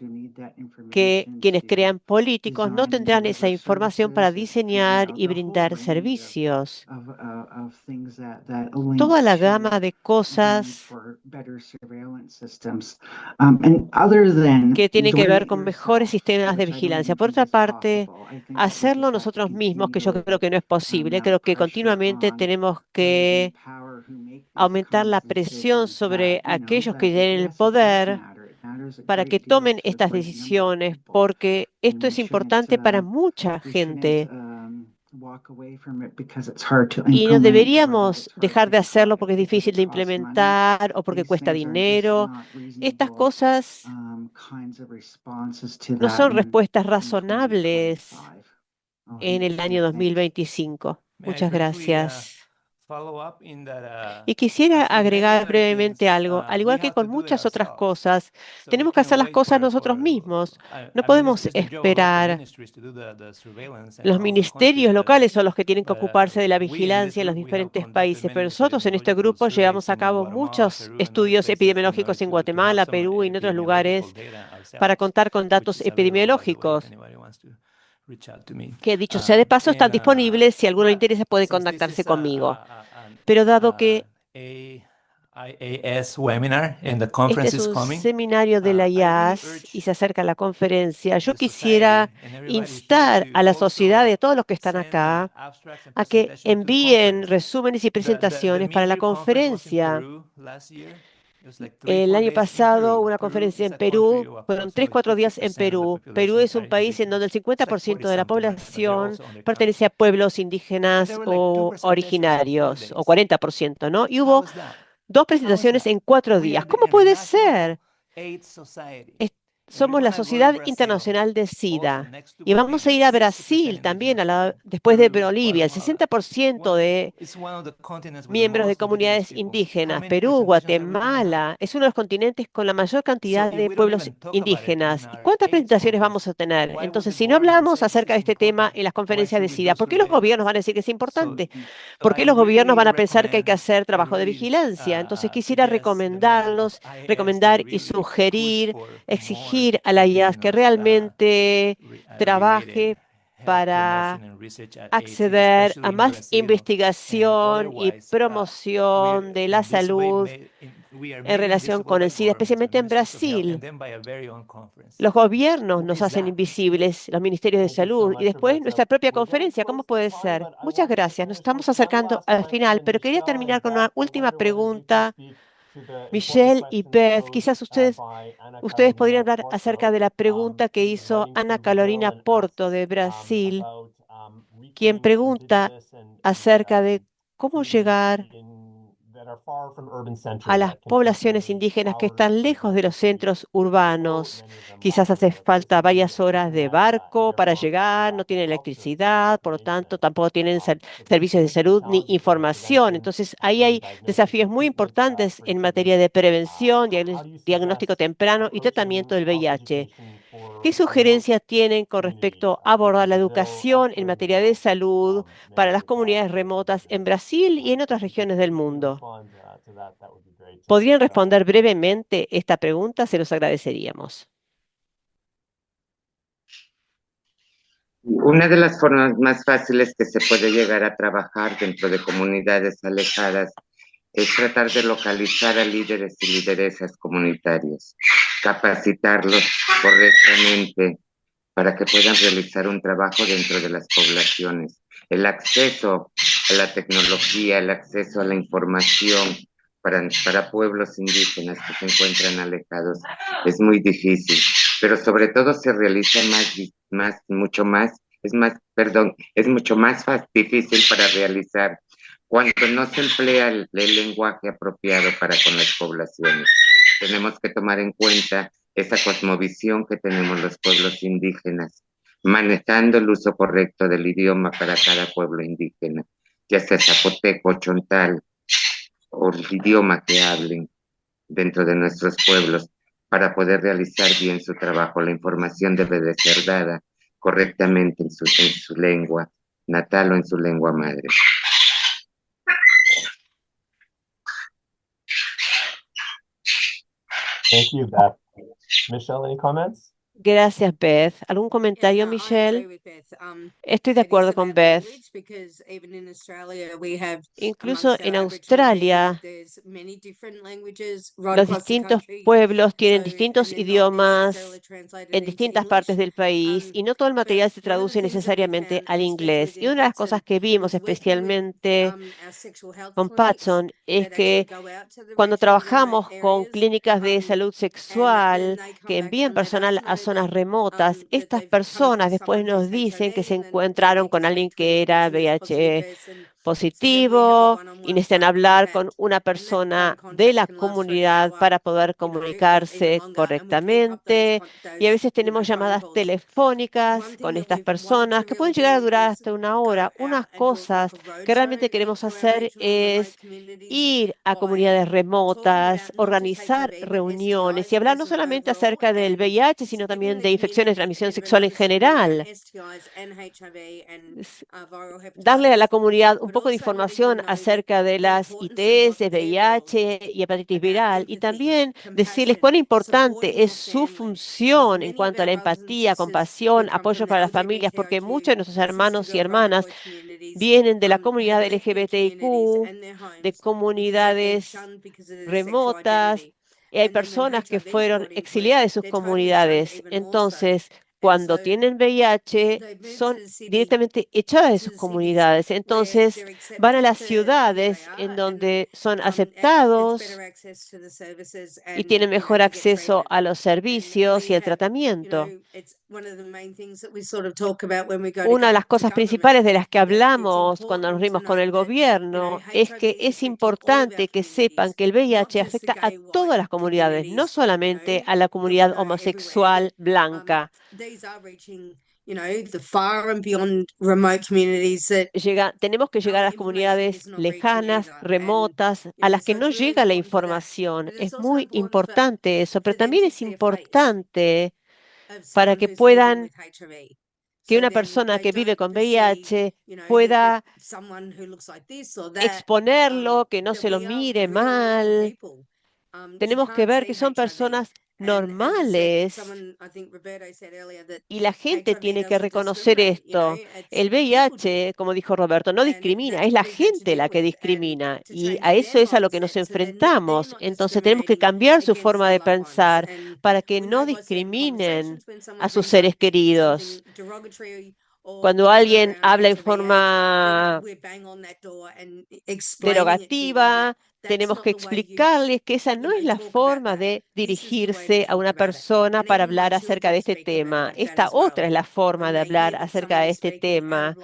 que quienes crean políticos no tendrán esa información para diseñar y brindar servicios. Toda la gama de cosas que tienen que ver con mejores sistemas de vigilancia. Por otra parte, hacerlo nosotros mismos, que yo creo que no es posible, creo que continuamente tenemos que aumentar la presión sobre aquellos que tienen el poder para que tomen estas decisiones, porque esto es importante para mucha gente. Y no deberíamos dejar de hacerlo porque es difícil de implementar o porque cuesta dinero. Estas cosas no son respuestas razonables en el año 2025. Muchas gracias. Y quisiera agregar brevemente algo. Al igual que con muchas otras cosas, tenemos que hacer las cosas nosotros mismos. No podemos esperar. Los ministerios locales son los que tienen que ocuparse de la vigilancia en los diferentes países, pero nosotros en este grupo llevamos a cabo muchos estudios epidemiológicos en Guatemala, Perú y en otros lugares para contar con datos epidemiológicos que, dicho sea de paso, están disponibles. Si a alguno le interesa, puede contactarse conmigo. Pero dado que Este es un seminario de la IAS y se acerca la conferencia. Yo quisiera instar a la sociedad y a todos los que están acá a que envíen resúmenes y presentaciones para la conferencia. El año pasado, una conferencia en Perú, fueron 3, 4 días en Perú. Perú es un país en donde el 50% de la población pertenece a pueblos indígenas o originarios, o 40%, ¿no? Y hubo 2 presentaciones en 4 días. ¿Cómo puede ser? Somos la Sociedad Internacional de SIDA y vamos a ir a Brasil también después de Bolivia. El 60% de miembros de comunidades indígenas, Perú, Guatemala, es uno de los continentes con la mayor cantidad de pueblos indígenas. ¿Y cuántas presentaciones vamos a tener? Entonces, si no hablamos acerca de este tema en las conferencias de SIDA, ¿por qué los gobiernos van a decir que es importante? ¿Por qué los gobiernos van a pensar que hay que hacer trabajo de vigilancia? Entonces, quisiera recomendar y sugerir, exigir a la IAS que realmente trabaje para acceder a más investigación y promoción de la salud en relación con el SIDA, especialmente en Brasil. Los gobiernos nos hacen invisibles, los ministerios de salud, y después nuestra propia conferencia. ¿Cómo puede ser? Muchas gracias. Nos estamos acercando al final, pero quería terminar con una última pregunta. Michelle y Beth, quizás ustedes podrían hablar acerca de la pregunta que hizo Ana Carolina Porto de Brasil, quien pregunta acerca de cómo llegar a las poblaciones indígenas que están lejos de los centros urbanos. Quizás hace falta varias horas de barco para llegar, no tienen electricidad, por lo tanto tampoco tienen servicios de salud ni información. Entonces ahí hay desafíos muy importantes en materia de prevención, diagnóstico temprano y tratamiento del VIH. ¿Qué sugerencias tienen con respecto a abordar la educación en materia de salud para las comunidades remotas en Brasil y en otras regiones del mundo? ¿Podrían responder brevemente esta pregunta? Se los agradeceríamos. Una de las formas más fáciles que se puede llegar a trabajar dentro de comunidades alejadas es tratar de localizar a líderes y lideresas comunitarios, capacitarlos correctamente para que puedan realizar un trabajo dentro de las poblaciones. El acceso a la tecnología, el acceso a la información para pueblos indígenas que se encuentran alejados es muy difícil, pero sobre todo se realiza es mucho más difícil para realizar cuando no se emplea el lenguaje apropiado para con las poblaciones. Tenemos que tomar en cuenta esa cosmovisión que tenemos los pueblos indígenas, manejando el uso correcto del idioma para cada pueblo indígena, ya sea zapoteco, chontal o el idioma que hablen dentro de nuestros pueblos, para poder realizar bien su trabajo. La información debe de ser dada correctamente en su lengua natal o en su lengua madre. Thank you, Beth. Michelle, any comments? Gracias, Beth. ¿Algún comentario, Michelle? Estoy de acuerdo con Beth. Incluso en Australia, los distintos pueblos tienen distintos idiomas en distintas partes del país y no todo el material se traduce necesariamente al inglés. Y una de las cosas que vimos especialmente con Patson es que cuando trabajamos con clínicas de salud sexual que envían personal a zonas remotas, estas personas después nos dicen que se encontraron con alguien que era VIH positivo y necesitan hablar con una persona de la comunidad para poder comunicarse correctamente. Y a veces tenemos llamadas telefónicas con estas personas que pueden llegar a durar hasta 1 hora. Unas cosas que realmente queremos hacer es ir a comunidades remotas, organizar reuniones y hablar no solamente acerca del VIH, sino también de infecciones de transmisión sexual en general. Darle a la comunidad un un poco de información acerca de las ITS, VIH y hepatitis viral, y también decirles cuán importante es su función en cuanto a la empatía, compasión, apoyo para las familias, porque muchos de nuestros hermanos y hermanas vienen de la comunidad LGBTIQ, de comunidades remotas, y hay personas que fueron exiliadas de sus comunidades. Entonces, cuando tienen VIH, son directamente echadas de sus comunidades. Entonces, van a las ciudades en donde son aceptados y tienen mejor acceso a los servicios y el tratamiento. Una de las cosas principales de las que hablamos cuando nos reunimos con el gobierno es que es importante que sepan que el VIH afecta a todas las comunidades, no solamente a la comunidad homosexual blanca. Tenemos que llegar a las comunidades lejanas, remotas, a las que no llega la información. Es muy importante eso, pero también es importante para que una persona que vive con VIH pueda exponerlo, que no se lo mire mal. Tenemos que ver que son personas normales y la gente tiene que reconocer esto. El VIH, como dijo Roberto, no discrimina, es la gente la que discrimina y a eso es a lo que nos enfrentamos. Entonces tenemos que cambiar su forma de pensar para que no discriminen a sus seres queridos. Cuando alguien habla en forma derogativa, tenemos que explicarles que esa no es la forma de dirigirse a una persona para hablar acerca de este tema. Esta otra es la forma de hablar acerca de este tema.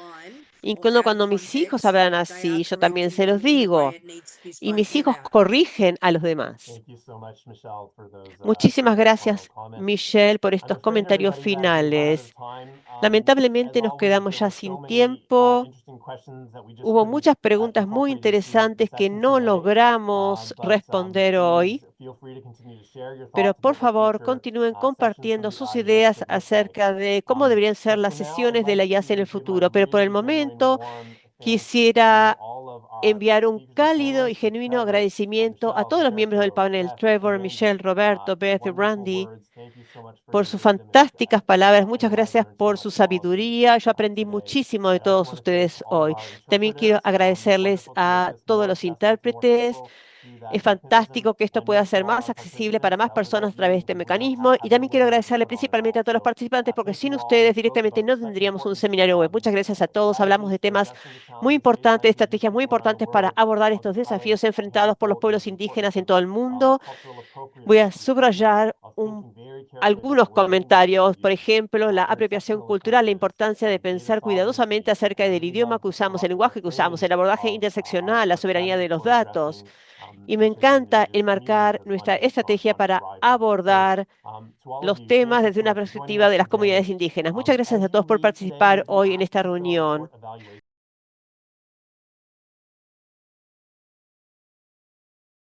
Incluso cuando mis hijos hablan así, yo también se los digo. Y mis hijos corrigen a los demás. Muchísimas gracias, Michelle, por estos comentarios finales. Lamentablemente nos quedamos ya sin tiempo. Hubo muchas preguntas muy interesantes que no logramos responder hoy, pero por favor continúen compartiendo sus ideas acerca de cómo deberían ser las sesiones de la IAS en el futuro. Pero por el momento quisiera enviar un cálido y genuino agradecimiento a todos los miembros del panel, Trevor, Michelle, Roberto, Beth y Randy, por sus fantásticas palabras. Muchas gracias por su sabiduría. Yo aprendí muchísimo de todos ustedes hoy. También quiero agradecerles a todos los intérpretes. Es fantástico que esto pueda ser más accesible para más personas a través de este mecanismo. Y también quiero agradecerle principalmente a todos los participantes, porque sin ustedes directamente no tendríamos un seminario web. Muchas gracias a todos. Hablamos de temas muy importantes, estrategias muy importantes para abordar estos desafíos enfrentados por los pueblos indígenas en todo el mundo. Voy a subrayar algunos comentarios, por ejemplo, la apropiación cultural, la importancia de pensar cuidadosamente acerca del idioma que usamos, el lenguaje que usamos, el abordaje interseccional, la soberanía de los datos. Y me encanta enmarcar nuestra estrategia para abordar los temas desde una perspectiva de las comunidades indígenas. Muchas gracias a todos por participar hoy en esta reunión.